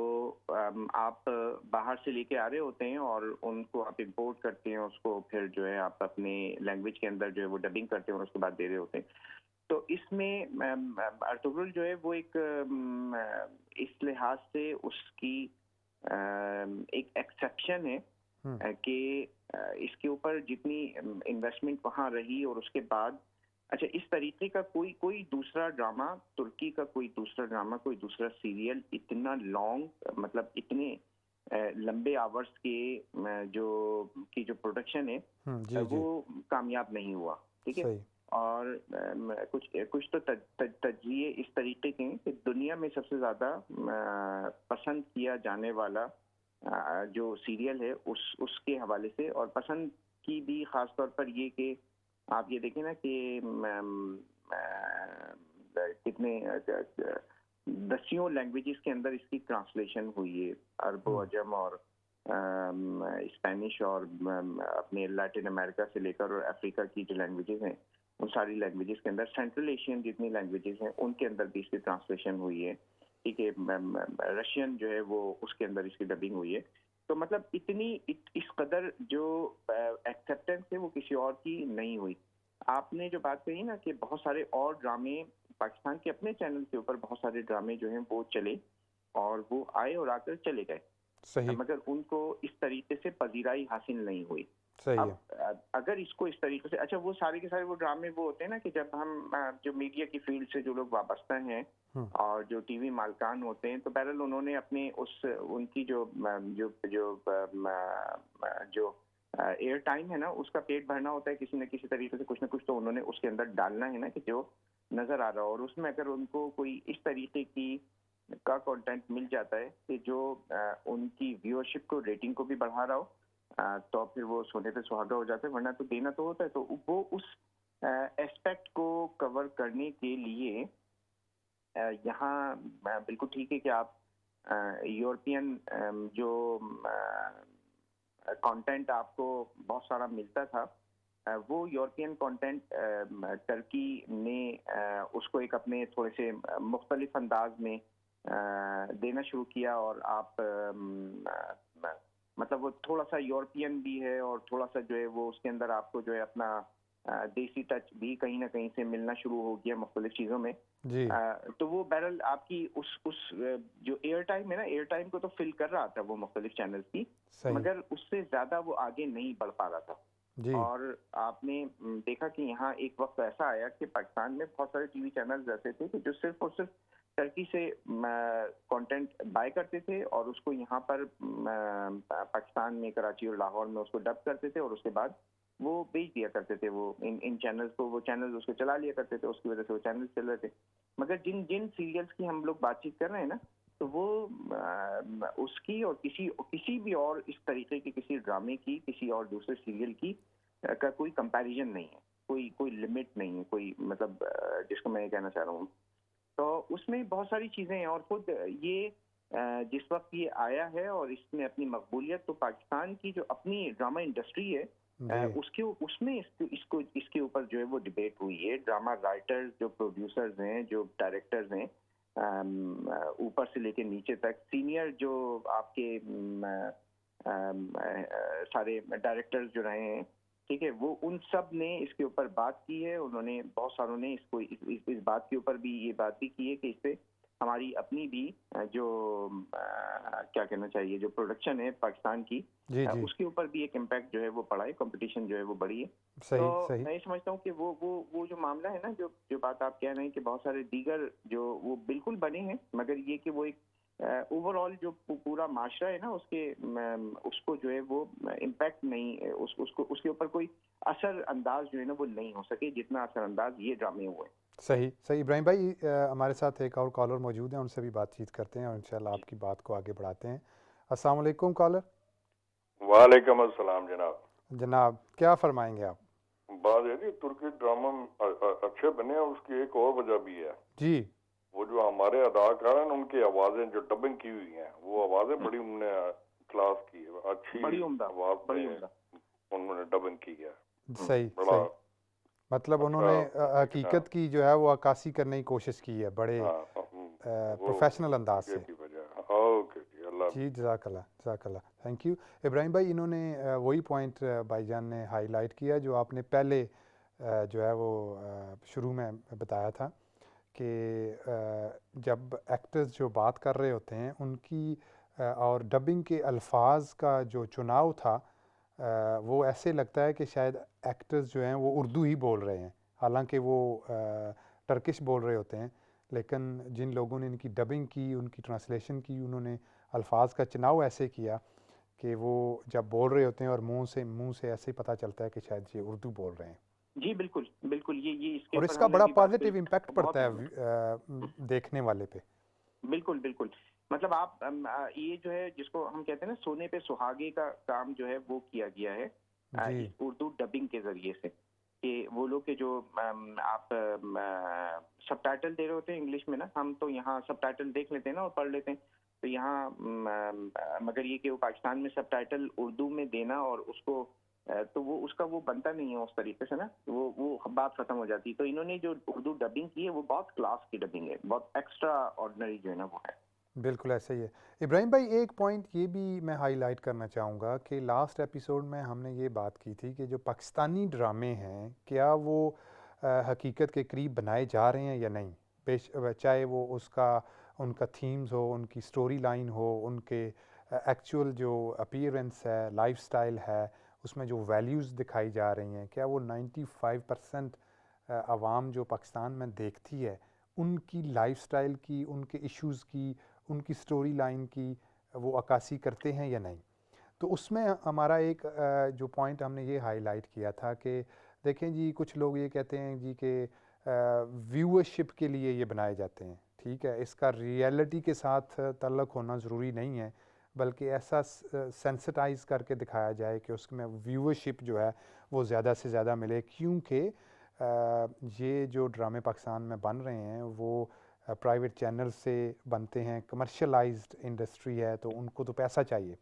آپ باہر سے لے کے آ رہے ہوتے ہیں اور ان کو آپ امپورٹ کرتے ہیں، اس کو پھر جو ہے آپ اپنے لینگویج کے اندر جو ہے وہ ڈبنگ کرتے ہیں اور اس کے بعد دے رہے ہوتے ہیں۔ تو اس میں ارطغرل جو ہے وہ ایک اس لحاظ سے اس کی ایک ایکسیپشن ہے کہ اس کے اوپر جتنی انویسٹمنٹ وہاں رہی اور اس کے بعد اچھا اس طریقے کا کوئی دوسرا ڈرامہ، ترکی کا کوئی دوسرا ڈرامہ، کوئی دوسرا سیریل اتنا لانگ، مطلب اتنے لمبے آورس کے جو پروڈکشن ہے وہ کامیاب نہیں ہوا، ٹھیک ہے۔ اور کچھ تو تجزیے اس طریقے کے ہیں کہ دنیا میں سب سے زیادہ پسند کیا جانے والا جو سیریل ہے اس کے حوالے سے، اور پسند کی بھی خاص طور پر یہ کہ آپ یہ دیکھیں نا کہ کتنے دسیوں لینگویجز کے اندر اس کی ٹرانسلیشن ہوئی ہے، عرب و عجم اور اسپینش اور اپنے لیٹن امریکہ سے لے کر اور افریقہ کی جو لینگویجز ہیں ان ساری لینگویجز کے اندر، سینٹرل ایشین جتنی لینگویجز ہیں ان کے اندر بھی اس کی ٹرانسلیشن ہوئی ہے، ٹھیک ہے۔ رشین جو ہے وہ اس کے اندر اس کی ڈبنگ ہوئی ہے۔ تو مطلب اتنی اس قدر جو ایکسیپٹنس ہے وہ کسی اور کی نہیں ہوئی۔ آپ نے جو بات کہی نا کہ بہت سارے اور ڈرامے پاکستان کے اپنے چینل کے اوپر بہت سارے ڈرامے جو ہیں وہ چلے اور وہ آئے اور آ کر چلے گئے، مگر ان کو اس طریقے سے پذیرائی حاصل نہیں ہوئی۔ صحیح ہے. اگر اس کو اس طریقے سے, اچھا وہ سارے کے سارے وہ ڈرامے وہ ہوتے ہیں نا کہ جب ہم جو میڈیا کی فیلڈ سے جو لوگ وابستہ ہیں اور جو ٹی وی مالکان ہوتے ہیں, تو بہرحال انہوں نے اپنے ان کی جو ایئر ٹائم ہے نا, اس کا پیٹ بھرنا ہوتا ہے کسی نہ کسی طریقے سے, کچھ نہ کچھ تو انہوں نے اس کے اندر ڈالنا ہے نا کہ جو نظر آ رہا ہو. اور اس میں اگر ان کو کوئی اس طریقے کی کا کنٹینٹ مل جاتا ہے کہ جو ان کی ویورشپ کو, ریٹنگ کو بھی بڑھا رہا ہو, تو پھر وہ سونے پہ سہاگا ہو جاتا ہے. ورنہ تو دینا تو ہوتا ہے. تو وہ اس ایسپیکٹ کو کور کرنے کے لیے یہاں بالکل ٹھیک ہے کہ آپ یورپین جو کانٹینٹ آپ کو بہت سارا ملتا تھا, وہ یورپین کانٹینٹ ترکی نے اس کو ایک اپنے تھوڑے سے مختلف انداز میں دینا شروع کیا. اور آپ مطلب وہ تھوڑا سا یورپین بھی ہے اور تھوڑا سا جو ہے وہ اس کے اندر آپ کو جو ہے اپنا دیسی ٹچ بھی کہیں نہ کہیں سے ملنا شروع ہو گیا مختلف چیزوں میں. تو وہ بہرحال آپ کی اس جو ایئر ٹائم ہے نا, ایئر ٹائم کو تو فل کر رہا تھا وہ مختلف چینلز کی, مگر اس سے زیادہ وہ آگے نہیں بڑھ پا رہا تھا. اور آپ نے دیکھا کہ یہاں ایک وقت ایسا آیا کہ پاکستان میں بہت سارے ٹی وی چینلز ایسے تھے کہ جو صرف اور صرف ترکی سے کانٹینٹ بائی کرتے تھے اور اس کو یہاں پر پاکستان میں کراچی اور لاہور میں اس کو ڈب کرتے تھے, اور اس کے بعد وہ بیچ دیا کرتے تھے وہ ان چینلز کو. وہ چینلز اس کو چلا لیا کرتے تھے, اس کی وجہ سے وہ چینلز چل رہے تھے. مگر جن سیریلز کی ہم لوگ بات چیت کر رہے ہیں نا, تو وہ اس کی اور کسی بھی اور اس طریقے کے کسی ڈرامے کی, کسی اور دوسرے سیریل کی کا کوئی کمپیریزن نہیں ہے, کوئی لمٹ نہیں ہے, کوئی مطلب جس کو میں کہنا چاہ رہا ہوں. تو اس میں بہت ساری چیزیں ہیں, اور خود یہ جس وقت یہ آیا ہے اور اس میں اپنی مقبولیت, تو پاکستان کی جو اپنی ڈرامہ انڈسٹری ہے اس میں اس کے اوپر جو ہے وہ ڈبیٹ ہوئی ہے. ڈرامہ رائٹرز, جو پروڈیوسرز ہیں, جو ڈائریکٹرز ہیں, اوپر سے لے کے نیچے تک, سینئر جو آپ کے سارے ڈائریکٹرز جو رہے ہیں, ٹھیک ہے, وہ ان سب نے اس کے اوپر بات کی ہے. انہوں نے بہت ساروں نے اس کو اس بات کے اوپر بھی یہ بات بھی کی ہے کہ اس سے ہماری اپنی بھی جو کیا کہنا چاہیے جو پروڈکشن ہے پاکستان کی, اس کے اوپر بھی ایک امپیکٹ جو ہے وہ پڑا ہے, کمپٹیشن جو ہے وہ بڑھی ہے. تو میں سمجھتا ہوں کہ وہ جو معاملہ ہے نا, جو بات آپ کہہ رہے ہیں کہ بہت سارے دیگر جو وہ بالکل بنے ہیں, مگر یہ کہ وہ ایک اوور آل جو پورا معاشرہ ہے نا, اس کو جو ہے وہ امپیکٹ نہیں, اس کے اوپر کوئی اثر انداز جو ہے نا وہ نہیں ہو سکے جتنا اثر انداز یہ ڈرامے ہوئے. صحیح. ابراہیم بھائی ہمارے ساتھ ایک اور کالر موجود ہیں, ان سے بھی بات چیت کرتے ہیں اور انشاءاللہ آپ کی بات کو آگے بڑھاتے ہیں. السلام علیکم کالر. وعلیکم السلام جناب کیا فرمائیں گے آپ؟ بات ہے جی, ترکی ڈرامہ اچھے بنے ہیں, اس کی ایک اور وجہ بھی ہے جی. وہ جو ہمارے اداکار ہیں ان کی آوازیں جو ڈبنگ کی ہوئی ہیں, وہ آوازیں بڑی انہوں نے کلاس کی, اچھی آواز میں انہوں نے ڈبنگ کی ہے. صحیح. مطلب انہوں نے حقیقت کی جو ہے وہ عکاسی کرنے کی کوشش کی ہے بڑے پروفیشنل انداز سے. جی جزاک اللہ, تھینک یو. ابراہیم بھائی انہوں نے وہی پوائنٹ بھائی جان نے ہائی لائٹ کیا جو آپ نے پہلے جو ہے وہ شروع میں بتایا تھا کہ جب ایکٹرز جو بات کر رہے ہوتے ہیں ان کی اور ڈبنگ کے الفاظ کا جو چناؤ تھا, وہ ایسے لگتا ہے کہ شاید ایکٹرز جو ہیں وہ اردو ہی بول رہے ہیں, حالانکہ وہ ٹرکش بول رہے ہوتے ہیں. لیکن جن لوگوں نے ان کی ڈبنگ کی, ان کی ٹرانسلیشن کی, انہوں نے الفاظ کا چناؤ ایسے کیا کہ وہ جب بول رہے ہوتے ہیں اور منہ سے ایسے ہی پتہ چلتا ہے کہ شاید یہ اردو بول رہے ہیں. جی بالکل یہ اس کے اور اس کا بڑا پازیٹیو امپیکٹ پڑتا ہے دیکھنے والے پہ. بالکل مطلب آپ یہ جو ہے جس کو ہم کہتے ہیں نا سونے پہ سہاگے کا کام جو ہے وہ کیا گیا ہے اردو ڈبنگ کے ذریعے سے, کہ وہ لوگ کہ جو آپ سب ٹائٹل دے رہے ہوتے ہیں انگلش میں نا, ہم تو یہاں سب ٹائٹل دیکھ لیتے ہیں نا اور پڑھ لیتے ہیں, تو یہاں مگر یہ کہ وہ پاکستان میں سب ٹائٹل اردو میں دینا اور اس کو تو وہ اس کا وہ بنتا نہیں ہے اس طریقے سے نا, وہ بات ختم ہو جاتی. تو انہوں نے جو اردو ڈبنگ کی ہے وہ بہت کلاس کی ڈبنگ ہے, بہت ایکسٹرا آرڈنری جو ہے نا وہ ہے. بالکل ایسا ہی ہے. ابراہیم بھائی ایک پوائنٹ یہ بھی میں ہائی لائٹ کرنا چاہوں گا کہ لاسٹ ایپیسوڈ میں ہم نے یہ بات کی تھی کہ جو پاکستانی ڈرامے ہیں کیا وہ حقیقت کے قریب بنائے جا رہے ہیں یا نہیں, چاہے وہ ان کا تھیمز ہو, ان کی سٹوری لائن ہو, ان کے ایکچول جو اپیئرنس ہے, لائف سٹائل ہے, اس میں جو ویلیوز دکھائی جا رہی ہیں، کیا وہ 95% عوام جو پاکستان میں دیکھتی ہے ان کی لائف سٹائل کی، ان کے ایشوز کی، ان کی سٹوری لائن کی وہ عکاسی کرتے ہیں یا نہیں؟ تو اس میں ہمارا ایک جو پوائنٹ ہم نے یہ ہائی لائٹ کیا تھا کہ دیکھیں جی کچھ لوگ یہ کہتے ہیں جی کہ ویورشپ کے لیے یہ بنائے جاتے ہیں، ٹھیک ہے، اس کا ریئلٹی کے ساتھ تعلق ہونا ضروری نہیں ہے، بلکہ ایسا سینسٹائز کر کے دکھایا جائے کہ اس میں ویورشپ جو ہے وہ زیادہ سے زیادہ ملے، کیونکہ یہ جو ڈرامے پاکستان میں بن رہے ہیں وہ پرائیویٹ چینل سے بنتے ہیں، کمرشلائزڈ انڈسٹری ہے، تو ان کو تو پیسہ چاہیے۔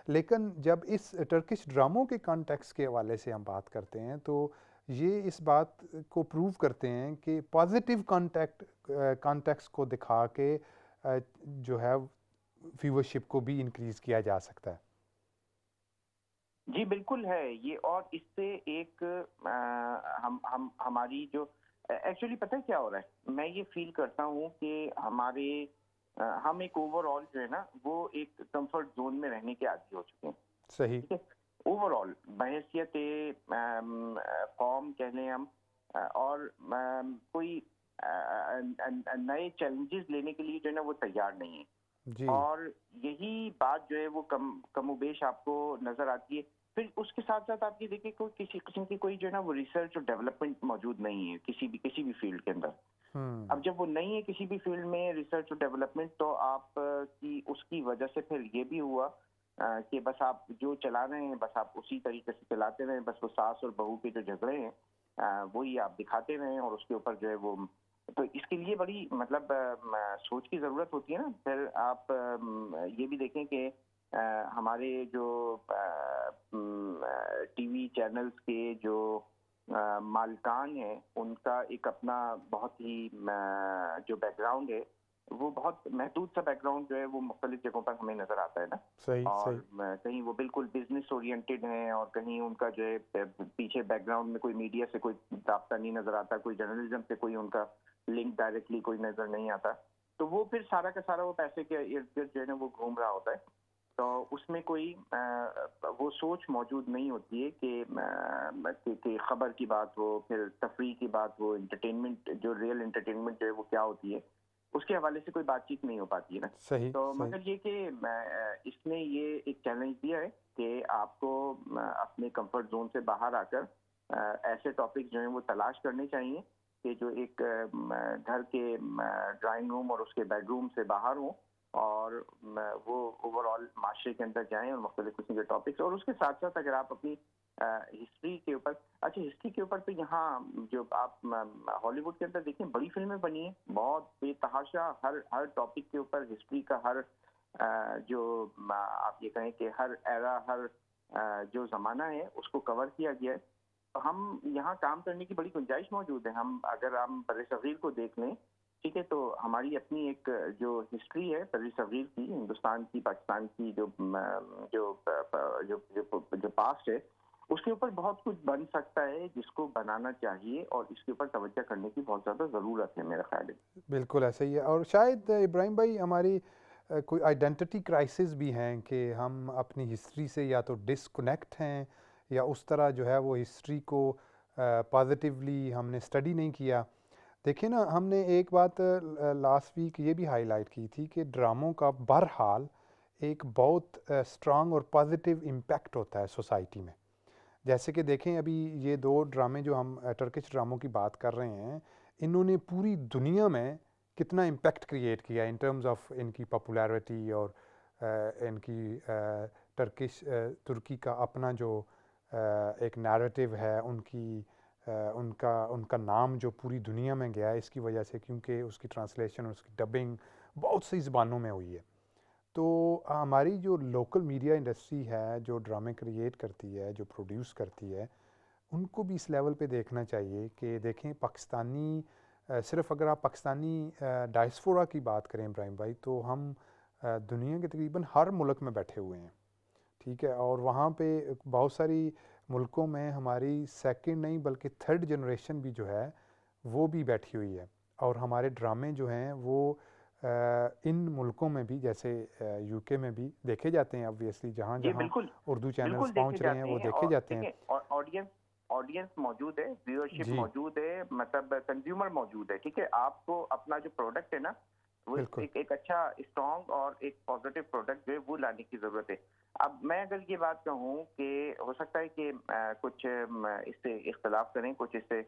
لیکن جب اس ٹرکش ڈراموں کے کانٹیکس کے حوالے سے ہم بات کرتے ہیں تو یہ اس بات کو پروو کرتے ہیں کہ پازیٹیو کانٹیکس کو دکھا کے جو ہے ویورشپ کو بھی انکریز کیا جا سکتا ہے۔ جی بالکل ہے یہ، اور اس سے ایک ہماری جو ایکچولی پتہ ہے کیا ہو رہا ہے، میں یہ فیل کرتا ہوں کہ ہم ایک اوور آل جو ہے نا وہ ایک کمفرٹ زون میں رہنے کے عادی ہو چکے ہیں۔ صحیح، ٹھیک ہے، اوور آل بحیثیت قوم کہہ لیں ہم، اور کوئی نئے چیلنجز لینے کے لیے جو ہے نا وہ تیار نہیں ہے جی، اور یہی بات جو ہے وہ کم و بیش آپ کو نظر آتی ہے۔ پھر اس کے ساتھ ساتھ آپ یہ دیکھیں کوئی کسی قسم کی کوئی جو ہے نا وہ ریسرچ اور ڈیولپمنٹ موجود نہیں ہے کسی بھی فیلڈ کے اندر۔ اب جب وہ نہیں ہے کسی بھی فیلڈ میں ریسرچ اور ڈیولپمنٹ، تو آپ کی اس کی وجہ سے پھر یہ بھی ہوا کہ بس آپ جو چلا رہے ہیں بس آپ اسی طریقے سے چلاتے رہیں، بس وہ ساس اور بہو کے جو جھگڑے ہیں وہی آپ دکھاتے رہیں، اور اس کے اوپر جو ہے وہ، تو اس کے لیے بڑی مطلب سوچ کی ضرورت ہوتی ہے نا۔ پھر آپ یہ بھی دیکھیں کہ ہمارے جو ٹی وی چینلز کے جو مالکان ہیں ان کا ایک اپنا بہت ہی جو بیک گراؤنڈ ہے وہ بہت محدود سا بیک گراؤنڈ جو ہے وہ مختلف جگہوں پر ہمیں نظر آتا ہے نا۔ صحیح، اور کہیں وہ بالکل بزنس اورینٹیڈ ہیں، اور کہیں ان کا جو ہے پیچھے بیک گراؤنڈ میں کوئی میڈیا سے کوئی رابطہ نہیں نظر آتا، کوئی جرنلزم سے کوئی ان کا لنک ڈائریکٹلی کوئی نظر نہیں آتا، تو وہ پھر سارا کا سارا وہ پیسے کے ارد گرد جو ہے نا وہ گھوم رہا ہوتا ہے، تو اس میں کوئی وہ سوچ موجود نہیں ہوتی ہے کہ خبر کی بات ہو، پھر تفریح کی بات ہو، انٹرٹینمنٹ جو ریئل انٹرٹینمنٹ جو ہے وہ کیا ہوتی ہے اس کے حوالے سے کوئی بات چیت نہیں ہو پاتی ہے نا۔ صحیح، تو مگر یہ کہ اس نے یہ ایک چیلنج دیا ہے کہ آپ کو اپنے کمفرٹ زون سے باہر آ کر ایسے ٹاپک جو ہیں وہ تلاش کرنے چاہیے کہ جو ایک گھر کے ڈرائنگ روم اور اس کے بیڈ روم سے باہر ہوں، اور وہ اوور آل معاشرے کے اندر جائیں اور مختلف قسم کے ٹاپکس، اور اس کے ساتھ ساتھ اگر آپ اپنی ہسٹری کے اوپر، اچھا ہسٹری کے اوپر تو یہاں جو آپ ہالی ووڈ کے اندر دیکھیں بڑی فلمیں بنی ہیں بہت بے تحاشا، ہر ٹاپک کے اوپر ہسٹری کا ہر جو آپ یہ کہیں کہ ہر ایرا، ہر جو زمانہ ہے اس کو کور کیا گیا ہے۔ ہم یہاں کام کرنے کی بڑی گنجائش موجود ہے۔ اگر ہم بر صغیر کو دیکھ لیں، ٹھیک ہے، تو ہماری اپنی ایک جو ہسٹری ہے بر صغیر کی، ہندوستان کی، پاکستان کی جو پاسٹ ہے اس کے اوپر بہت کچھ بن سکتا ہے جس کو بنانا چاہیے، اور اس کے اوپر توجہ کرنے کی بہت زیادہ ضرورت ہے میرا خیال ہے۔ بالکل ایسا ہی ہے، اور شاید ابراہیم بھائی ہماری کوئی آئیڈینٹی کرائسس بھی ہیں کہ ہم اپنی ہسٹری سے یا تو ڈسکنیکٹ ہیں، یا اس طرح جو ہے وہ ہسٹری کو پازیٹیولی ہم نے اسٹڈی نہیں کیا۔ دیکھیں نا، ہم نے ایک بات لاسٹ ویک یہ بھی ہائی لائٹ کی تھی کہ ڈراموں کا بہرحال ایک بہت اسٹرانگ اور پازیٹیو امپیکٹ ہوتا ہے سوسائٹی میں۔ جیسے کہ دیکھیں ابھی یہ 2 ڈرامے جو ہم ٹرکش ڈراموں کی بات کر رہے ہیں، انہوں نے پوری دنیا میں کتنا امپیکٹ کریٹ کیا ان ٹرمز آف ان کی پاپولیرٹی، اور ان کی ترکی کا اپنا جو ایک نیریٹو ہے، ان کا نام جو پوری دنیا میں گیا ہے اس کی وجہ سے، کیونکہ اس کی ٹرانسلیشن اور اس کی ڈبنگ بہت سی زبانوں میں ہوئی ہے۔ تو ہماری جو لوکل میڈیا انڈسٹری ہے جو ڈرامے کریٹ کرتی ہے، جو پروڈیوس کرتی ہے، ان کو بھی اس لیول پہ دیکھنا چاہیے کہ دیکھیں پاکستانی، صرف اگر آپ پاکستانی ڈائسپورا کی بات کریں ابراہیم بھائی، تو ہم دنیا کے تقریباً ہر ملک میں بیٹھے ہوئے ہیں، ٹھیک ہے، اور وہاں پہ بہت ساری ملکوں میں ہماری سیکنڈ نہیں بلکہ تھرڈ جنریشن بھی جو ہے وہ بھی بیٹھی ہوئی ہے، اور ہمارے ڈرامے جو ہیں وہ ان ملکوں میں بھی جیسے یو کے میں بھی دیکھے جاتے ہیں obviously، جہاں جہاں اردو چینلز پہنچ رہے ہیں وہ دیکھے جاتے ہیں. آڈینس موجود ہے، ویورشپ موجود ہے، مطلب کنزیومر موجود ہے. ٹھیک ہے، آپ کو اپنا جو پروڈکٹ ہے نا وہ ایک اچھا اسٹرانگ اور ایک پازیٹیو پروڈکٹ جو ہے وہ لانے کی ضرورت ہے. اب میں اگر یہ بات کہوں کہ ہو سکتا ہے کہ کچھ اس سے اختلاف کریں، کچھ اس سے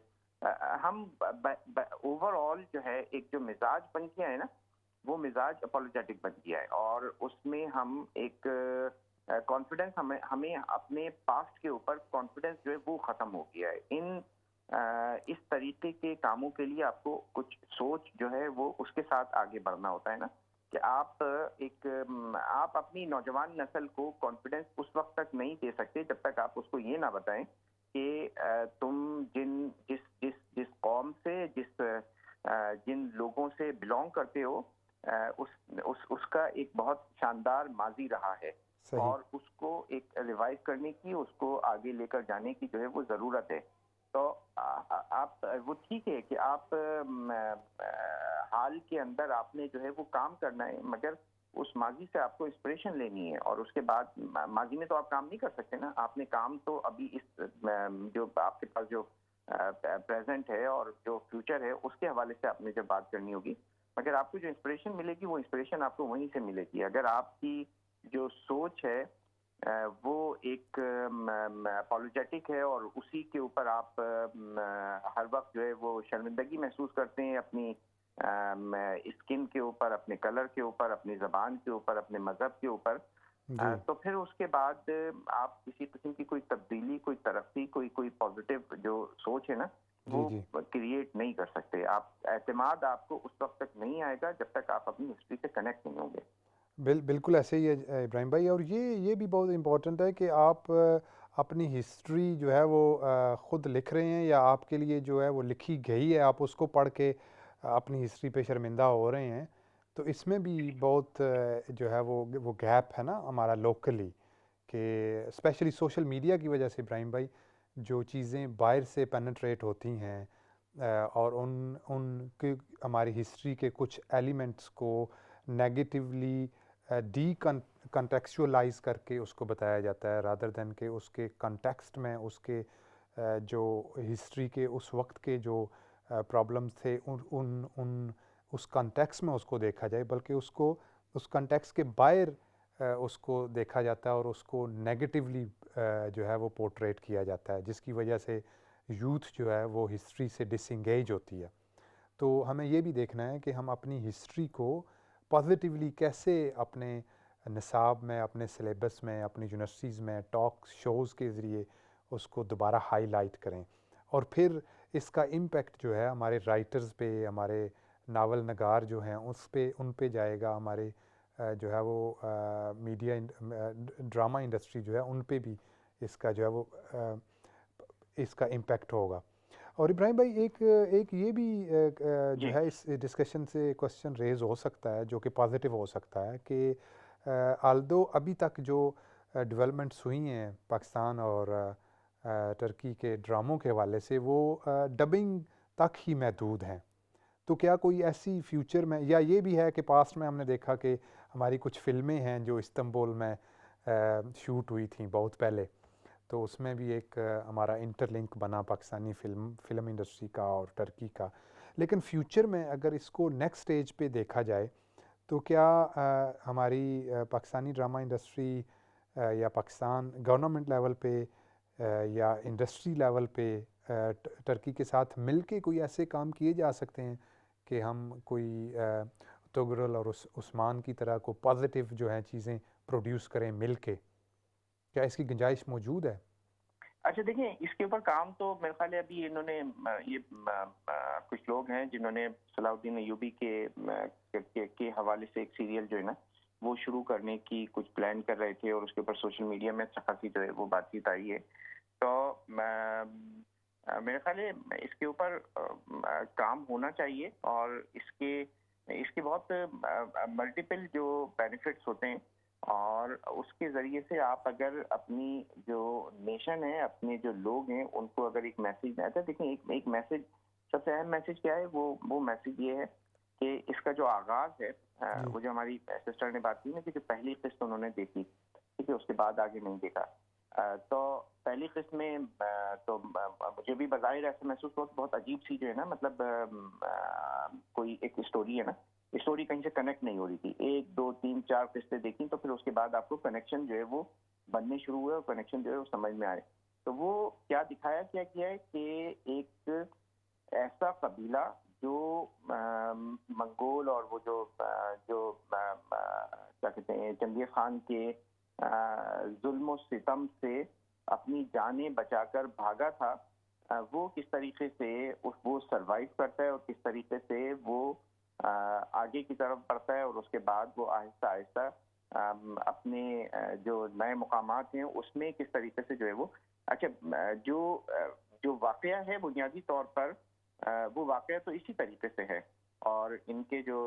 ہم اوور آل جو ہے ایک جو مزاج بن گیا ہے نا وہ مزاج اپولوجیٹک بن گیا ہے، اور اس میں ہم ایک کانفیڈنس ہمیں اپنے پاسٹ کے اوپر کانفیڈنس جو ہے وہ ختم ہو گیا ہے. اس طریقے کے کاموں کے لیے آپ کو کچھ سوچ جو ہے وہ اس کے ساتھ آگے بڑھنا ہوتا ہے نا، کہ آپ اپنی نوجوان نسل کو کانفیڈنس اس وقت تک نہیں دے سکتے جب تک آپ اس کو یہ نہ بتائیں کہ تم جس قوم سے جن لوگوں سے بلونگ کرتے ہو اس کا ایک بہت شاندار ماضی رہا ہے، اور اس کو ایک ریوائز کرنے کی، اس کو آگے لے کر جانے کی جو ہے وہ ضرورت ہے. تو آپ وہ ٹھیک ہے کہ آپ حال کے اندر آپ نے جو ہے وہ کام کرنا ہے، مگر اس ماضی سے آپ کو انسپریشن لینی ہے، اور اس کے بعد ماضی میں تو آپ کام نہیں کر سکتے نا. آپ نے کام تو ابھی اس جو آپ کے پاس جو پریزنٹ ہے اور جو فیوچر ہے اس کے حوالے سے آپ نے جب بات کرنی ہوگی، مگر آپ کو جو انسپریشن ملے گی وہ انسپریشن آپ کو وہیں سے ملے گی. اگر آپ کی جو سوچ ہے وہ ایک اپولوجیٹک ہے اور اسی کے اوپر آپ ہر وقت جو ہے وہ شرمندگی محسوس کرتے ہیں اپنی اسکن کے اوپر، اپنے کلر کے اوپر، اپنی زبان کے اوپر، اپنے مذہب کے اوپر، تو پھر اس کے بعد آپ کسی قسم کی کوئی تبدیلی، کوئی ترقی، کوئی پازیٹیو جو سوچ ہے نا وہ کریٹ نہیں کر سکتے. آپ اعتماد آپ کو اس وقت تک نہیں آئے گا جب تک آپ اپنی ہسٹری سے کنیکٹ نہیں ہوں گے. بالکل ایسے ہی ہے ابراہیم بھائی، اور یہ بھی بہت امپورٹنٹ ہے کہ آپ اپنی ہسٹری جو ہے وہ خود لکھ رہے ہیں یا آپ کے لیے جو ہے وہ لکھی گئی ہے، آپ اس کو پڑھ کے اپنی ہسٹری پہ شرمندہ ہو رہے ہیں. تو اس میں بھی بہت جو ہے وہ گیپ ہے نا ہمارا لوکلی، کہ اسپیشلی سوشل میڈیا کی وجہ سے ابراہیم بھائی جو چیزیں باہر سے پینیٹریٹ ہوتی ہیں اور ان کی ہماری ہسٹری کے کچھ ایلیمنٹس کو نیگیٹیولی کنٹیکسچولائز کر کے اس کو بتایا جاتا ہے، رادر دین کہ اس کے کنٹیکسٹ میں اس کے جو ہسٹری کے اس وقت کے جو پرابلمس تھے اس کنٹیکس میں اس کو دیکھا جائے، بلکہ اس کنٹیکس کے باہر اس کو دیکھا جاتا ہے اور اس کو نیگیٹیولی جو ہے وہ پورٹریٹ کیا جاتا ہے، جس کی وجہ سے یوتھ جو ہے وہ ہسٹری سے ڈس انگیج ہوتی ہے. تو ہمیں یہ بھی دیکھنا ہے کہ ہم اپنی ہسٹری کو پازیٹیولی کیسے اپنے نصاب میں، اپنے سلیبس میں، اپنی یونیورسٹیز میں ٹاک شوز کے ذریعے اس کو دوبارہ ہائی لائٹ کریں، اور پھر اس کا امپیکٹ جو ہے ہمارے رائٹرز پہ، ہمارے ناول نگار جو ہیں ان پہ جائے گا، ہمارے جو ہے وہ میڈیا ڈرامہ انڈسٹری جو ہے ان پہ بھی اس کا جو ہے وہ اس کا امپیکٹ ہوگا. اور ابراہیم بھائی ایک یہ بھی جو ہے اس ڈسکشن سے کوسچن ریز ہو سکتا ہے جو کہ پازیٹیو ہو سکتا ہے کہ آلدو ابھی تک جو ڈیولپمنٹس ہوئی ہیں پاکستان اور ترکی کے ڈراموں کے حوالے سے وہ ڈبنگ تک ہی محدود ہیں، تو کیا کوئی ایسی فیوچر میں، یا یہ بھی ہے کہ پاسٹ میں ہم نے دیکھا کہ ہماری کچھ فلمیں ہیں جو استنبول میں شوٹ ہوئی تھیں بہت پہلے، تو اس میں بھی ایک ہمارا انٹر لنک بنا پاکستانی فلم انڈسٹری کا اور ترکی کا. لیکن فیوچر میں اگر اس کو نیکسٹ سٹیج پہ دیکھا جائے تو کیا ہماری پاکستانی ڈرامہ انڈسٹری یا پاکستان گورنمنٹ لیول پہ یا انڈسٹری لیول پہ ترکی کے ساتھ مل کے کوئی ایسے کام کیے جا سکتے ہیں کہ ہم کوئی توگرل اور عثمان کی طرح کو پازیٹیو جو ہیں چیزیں پروڈیوس کریں مل کے؟ کیا اس کی گنجائش موجود ہے؟ اچھا دیکھیں، اس کے اوپر کام تو میرے خیال ہے ابھی انہوں نے یہ کچھ لوگ ہیں جنہوں نے صلاح الدین ایوبی کے حوالے سے ایک سیریل جو ہے نا وہ شروع کرنے کی کچھ پلان کر رہے تھے، اور اس کے اوپر سوشل میڈیا میں خاصی جو ہے وہ بات چیت آئی ہے. تو میرے خیال ہے اس کے اوپر کام ہونا چاہیے، اور اس کے بہت ملٹیپل جو بینیفٹس ہوتے ہیں، اور اس کے ذریعے سے آپ اگر اپنی جو نیشن ہے، اپنے جو لوگ ہیں ان کو اگر ایک میسیج آتا ہے. دیکھیں ایک میسیج، سب سے اہم میسیج کیا ہے، وہ میسیج یہ ہے کہ اس کا جو آغاز ہے وہ جو ہماری سسٹر نے بات کی نا کہ جو پہلی قسط انہوں نے دیکھی ٹھیک ہے، اس کے بعد آگے نہیں دیکھا، تو پہلی قسط میں تو مجھے بھی بظاہر ایسا محسوس ہوا کہ بہت عجیب سی جو ہے نا، مطلب کوئی ایک اسٹوری ہے نا، اسٹوری کہیں سے کنیکٹ نہیں ہو رہی تھی. 1 2 3 4 قسطیں دیکھیں تو پھر اس کے بعد آپ کو کنیکشن جو ہے وہ بننے شروع ہوئے اور کنیکشن جو ہے وہ سمجھ میں آئے. تو وہ کیا دکھایا کیا گیا ہے کہ ایک ایسا قبیلہ جو منگول اور وہ جو کیا کہتے ہیں چنگیز خان کے ظلم و ستم سے اپنی جانیں بچا کر بھاگا تھا، وہ کس طریقے سے وہ سروائیو کرتا ہے اور کس طریقے سے وہ آگے کی طرف بڑھتا ہے، اور اس کے بعد وہ آہستہ آہستہ اپنے جو نئے مقامات ہیں اس میں کس طریقے سے جو ہے وہ اچھا جو واقعہ ہے بنیادی طور پر وہ واقعہ تو اسی طریقے سے ہے. اور ان کے جو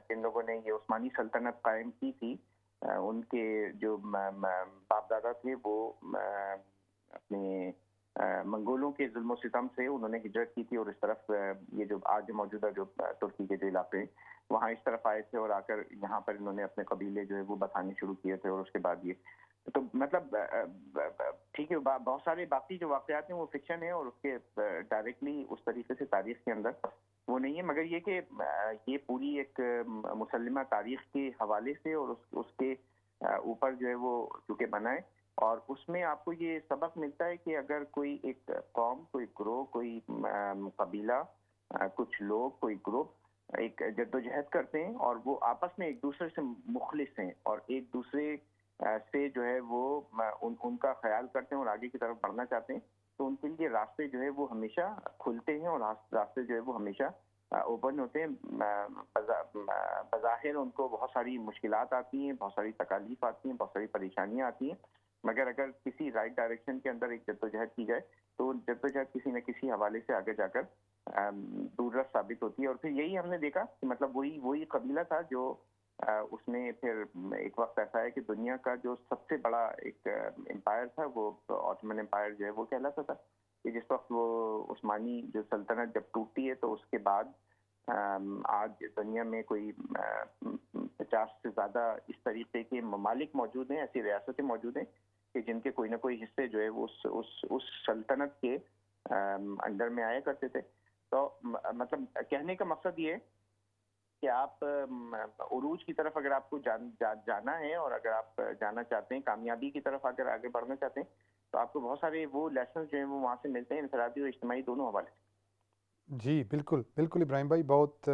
جن لوگوں نے یہ عثمانی سلطنت قائم کی تھی ان کے جو باپ دادا تھے وہ اپنے منگولوں کے ظلم و ستم سے انہوں نے ہجرت کی تھی اور اس طرف یہ جو آج موجودہ جو ترکی کے جو علاقے ہیں وہاں اس طرف آئے تھے اور آ کر یہاں پر انہوں نے اپنے قبیلے جو ہے وہ بسانے شروع کیے تھے. اور اس کے بعد یہ تو مطلب ٹھیک ہے بہت سارے باقی جو واقعات ہیں وہ فکشن ہیں اور اس کے ڈائریکٹلی اس طریقے سے تاریخ کے اندر وہ نہیں ہے، مگر یہ کہ یہ پوری ایک مسلمہ تاریخ کے حوالے سے اور اس کے اوپر جو ہے وہ چونکہ بنا ہے، اور اس میں آپ کو یہ سبق ملتا ہے کہ اگر کوئی ایک قوم، کوئی گروہ، کوئی قبیلہ، کچھ لوگ، کوئی گروپ ایک جدوجہد کرتے ہیں اور وہ آپس میں ایک دوسرے سے مخلص ہیں اور ایک دوسرے سے جو ہے وہ ان کا خیال کرتے ہیں اور آگے کی طرف بڑھنا چاہتے ہیں، تو ان کے لیے راستے جو ہے وہ ہمیشہ کھلتے ہیں اور راستے جو ہے وہ ہمیشہ اوپن ہوتے ہیں. بظاہر ان کو بہت ساری مشکلات آتی ہیں، بہت ساری تکالیف آتی ہیں، بہت ساری پریشانیاں آتی ہیں، مگر اگر کسی رائٹ ڈائریکشن کے اندر ایک جدوجہد کی جائے تو جدوجہد کسی نہ کسی حوالے سے آگے جا کر دوررس ثابت ہوتی ہے. اور پھر یہی ہم نے دیکھا کہ مطلب وہی قبیلہ تھا جو اس میں پھر ایک وقت ایسا ہے کہ دنیا کا جو سب سے بڑا ایک امپائر تھا وہ آٹومن امپائر جو ہے وہ کہلاتا تھا، کہ جس وقت وہ عثمانی جو سلطنت جب ٹوٹتی ہے تو اس کے بعد آج دنیا میں کوئی 50 سے زیادہ اس طریقے کے ممالک موجود ہیں، ایسی ریاستیں موجود ہیں کہ جن کے کوئی نہ کوئی حصے جو ہے وہ اس سلطنت کے انڈر میں آیا کرتے تھے. تو مطلب کہنے کا مقصد یہ ہے کہ آپ عروج کی طرف اگر آپ کو جانا ہے اور اگر آپ جانا چاہتے ہیں، کامیابی کی طرف اگر آگے بڑھنا چاہتے ہیں تو آپ کو بہت سارے وہ لیسنز جو ہیں وہ وہاں سے ملتے ہیں، انفرادی اور اجتماعی دونوں حوالے سے. جی بالکل بالکل ابراہیم بھائی، بہت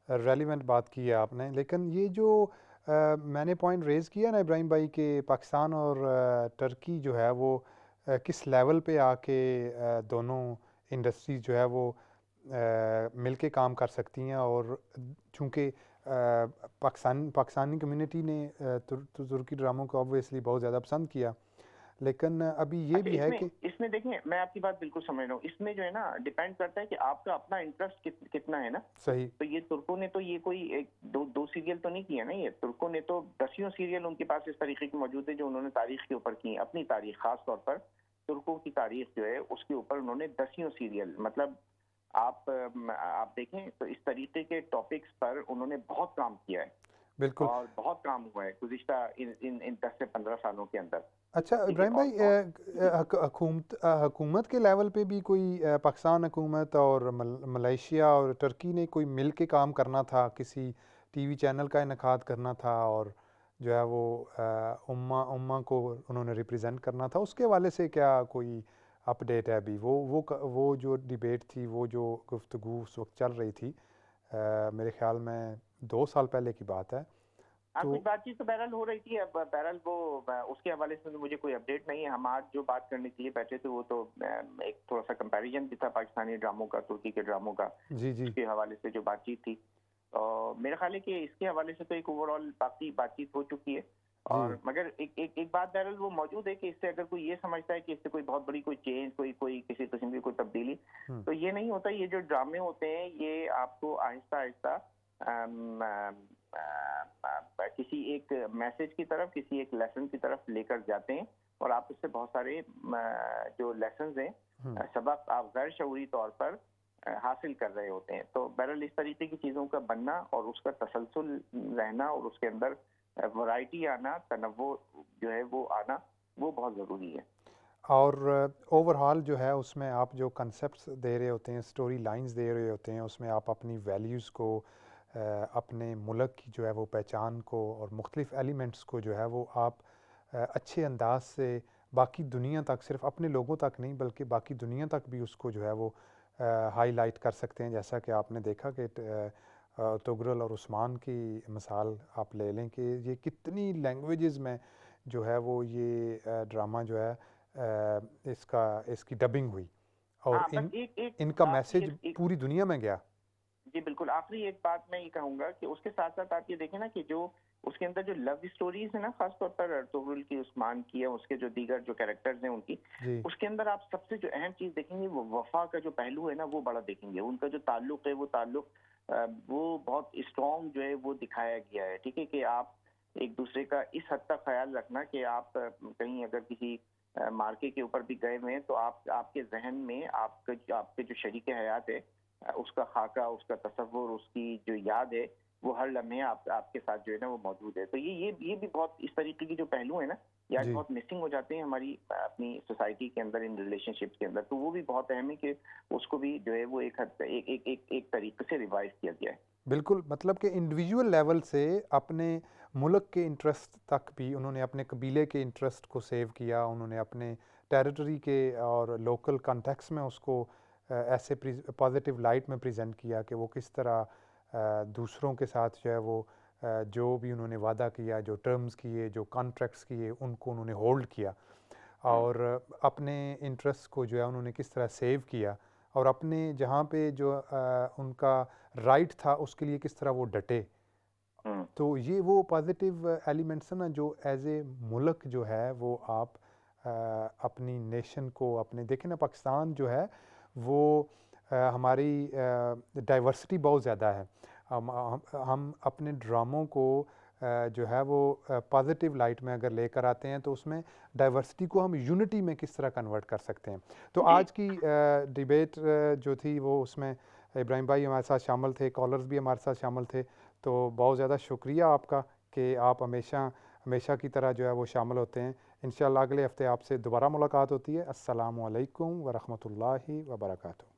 ریلیونٹ بات کی ہے آپ نے. لیکن یہ جو میں نے پوائنٹ ریز کیا نا ابراہیم بھائی کہ پاکستان اور ٹرکی جو ہے وہ کس لیول پہ آ کے دونوں انڈسٹریز جو ہے وہ مل کے کام کر سکتی ہیں، اور چونکہ پاکستانی کمیونٹی نے ترکی ڈراموں کو آبویسلی بہت زیادہ پسند کیا، لیکن ابھی یہ بھی ہے کہ اس میں دیکھیں میں آپ کی بات بالکل سمجھ رہا ہوں، اس میں جو ہے نا ڈیپینڈ کرتا ہے کہ آپ کا اپنا انٹرسٹ کتنا ہے نا. صحیح. تو یہ ترکوں نے تو یہ کوئی ایک دو سیریل تو نہیں کیا نا، یہ ترکوں نے تو دسیوں سیریل ان کے پاس اس طریقے کی موجود ہے جو انہوں نے تاریخ کے اوپر کی، اپنی تاریخ، خاص طور پر ترکوں کی تاریخ جو ہے اس کے اوپر انہوں نے دسیوں سیریل، مطلب آپ دیکھیں تو اس طریقے کے ٹاپکس پر انہوں نے بہت کام کیا ہے. بالکل. اور بہت کام ہوا ہے گزشتہ ان 10 سے 15 سالوں کے اندر. اچھا ابراہیم بھائی، حکومت کے لیول پہ بھی کوئی پاکستان حکومت اور ملیشیا اور ٹرکی نے کوئی مل کے کام کرنا تھا، کسی ٹی وی چینل کا انعقاد کرنا تھا اور جو ہے وہ امہ کو انہوں نے ریپریزنٹ کرنا تھا، اس کے حوالے سے کیا کوئی اپڈیٹ ہے ابھی؟ وہ جو ڈیبیٹ تھی، وہ جو گفتگو اس وقت چل رہی تھی، میرے خیال میں 2 سال پہلے کی بات ہے. کچھ بات چیت تو بہرحال ہو رہی تھی، اب بہرحال وہ اس کے حوالے سے مجھے کوئی اپڈیٹ نہیں ہے. ہم آج جو بات کرنے کے لیے بیٹھے تھے وہ تو ایک تھوڑا سا کمپیریزن بھی تھا پاکستانی ڈراموں کا ترکی کے ڈراموں کا. جی اس کے حوالے سے جو بات چیت تھی، میرا خیال ہے کہ اس کے حوالے سے تو ایک اوور آل باقی بات چیت ہو چکی ہے. اور مگر ایک بات بہرحال وہ موجود ہے کہ اس سے اگر کوئی یہ سمجھتا ہے کہ اس سے کوئی بہت بڑی کوئی چینج، کوئی کسی قسم کی کوئی تبدیلی، تو یہ نہیں ہوتا. یہ جو ڈرامے ہوتے ہیں یہ آپ کو آہستہ آہستہ کسی ایک میسج کی طرف، کسی ایک لیسن کی طرف لے کر جاتے ہیں، اور آپ اس سے بہت سارے جو لیسنز ہیں، سبق، آپ غیر شعوری طور پر حاصل کر رہے ہوتے ہیں. تو بہرحال اس طریقے کی چیزوں کا بننا اور اس کا تسلسل رہنا اور اس کے اندر ورائٹی آنا، تنوع جو ہے وہ آنا، وہ بہت ضروری ہے. اور اوور ہال جو ہے اس میں آپ جو کنسیپٹس دے رہے ہوتے ہیں، سٹوری لائنز دے رہے ہوتے ہیں، اس میں آپ اپنی ویلیوز کو، اپنے ملک کی جو ہے وہ پہچان کو اور مختلف ایلیمنٹس کو جو ہے وہ آپ اچھے انداز سے باقی دنیا تک، صرف اپنے لوگوں تک نہیں بلکہ باقی دنیا تک بھی اس کو جو ہے وہ ہائی لائٹ کر سکتے ہیں. جیسا کہ آپ نے دیکھا کہ تغرل اور عثمان کی مثال آپ لے لیں کہ یہ کتنی لینگویجز میں جو ہے وہ یہ ڈرامہ جو ہے اس کی ڈبنگ ہوئی اور ان کا میسج پوری دنیا میں گیا. جی بالکل. آخری ایک بات میں یہ کہوں گا کہ اس کے ساتھ ساتھ آپ یہ دیکھیں نا کہ جو اس کے اندر جو لو اسٹوریز ہیں نا، خاص طور پر تغرل کی، عثمان کی، یا اس کے جو دیگر جو کیریکٹرز ہیں ان کی، اس کے اندر آپ سب سے جو اہم چیز دیکھیں گے وہ وفا کا جو پہلو ہے نا، وہ بڑا دیکھیں گے. ان کا جو تعلق ہے، وہ تعلق وہ بہت اسٹرانگ جو ہے وہ دکھایا گیا ہے. ٹھیک ہے کہ آپ ایک دوسرے کا اس حد تک خیال رکھنا کہ آپ کہیں اگر کسی مارکے کے اوپر بھی گئے ہوئے ہیں تو آپ کے ذہن میں آپ کے جو شریک حیات ہے، اس کا خاکہ، اس کا تصور، اس کی جو یاد ہے، وہ ہر لمحے آپ کے ساتھ جو ہے نا وہ موجود ہے. تو یہ بھی بہت اس طریقے کی جو پہلو ہیں نا، یہ آج بہت مسنگ ہو جاتے ہیں ہماری اپنی سوسائٹی کے اندر، ان ریلیشن شپس کے اندر. تو وہ بھی بہت اہم ہے کہ اس کو بھی جو ہے وہ ایک طریقے سے ریوائز کیا گیا ہے. بالکل. مطلب کہ انڈیویجول لیول سے اپنے ملک کے انٹرسٹ تک بھی انہوں نے اپنے قبیلے کے انٹرسٹ کو سیو کیا، انہوں نے اپنے ٹیریٹری کے اور لوکل کانٹیکس میں اس کو ایسے پازیٹیو لائٹ میں پریزنٹ کیا کہ وہ کس طرح دوسروں کے ساتھ جو ہے وہ جو بھی انہوں نے وعدہ کیا، جو ٹرمز کیے، جو کانٹریکٹس کیے، ان کو انہوں نے ہولڈ کیا اور اپنے انٹرسٹ کو جو ہے انہوں نے کس طرح سیو کیا اور اپنے جہاں پہ جو ان کا رائٹ تھا اس کے لیے کس طرح وہ ڈٹے. تو یہ وہ پازیٹیو ایلیمنٹس ہیں نا جو ایز اے ملک جو ہے وہ آپ اپنی نیشن کو، اپنے دیکھیں نا پاکستان جو ہے وہ ہماری ڈائیورسٹی بہت زیادہ ہے. ہم اپنے ڈراموں کو جو ہے وہ پازیٹیو لائٹ میں اگر لے کر آتے ہیں تو اس میں ڈائیورسٹی کو ہم یونٹی میں کس طرح کنورٹ کر سکتے ہیں. تو آج کی ڈیبیٹ جو تھی وہ اس میں ابراہیم بھائی ہمارے ساتھ شامل تھے، کالرز بھی ہمارے ساتھ شامل تھے. تو بہت زیادہ شکریہ آپ کا کہ آپ ہمیشہ کی طرح جو ہے وہ شامل ہوتے ہیں. انشاءاللہ اگلے ہفتے آپ سے دوبارہ ملاقات ہوتی ہے. السلام علیکم ورحمۃ اللہ وبرکاتہ.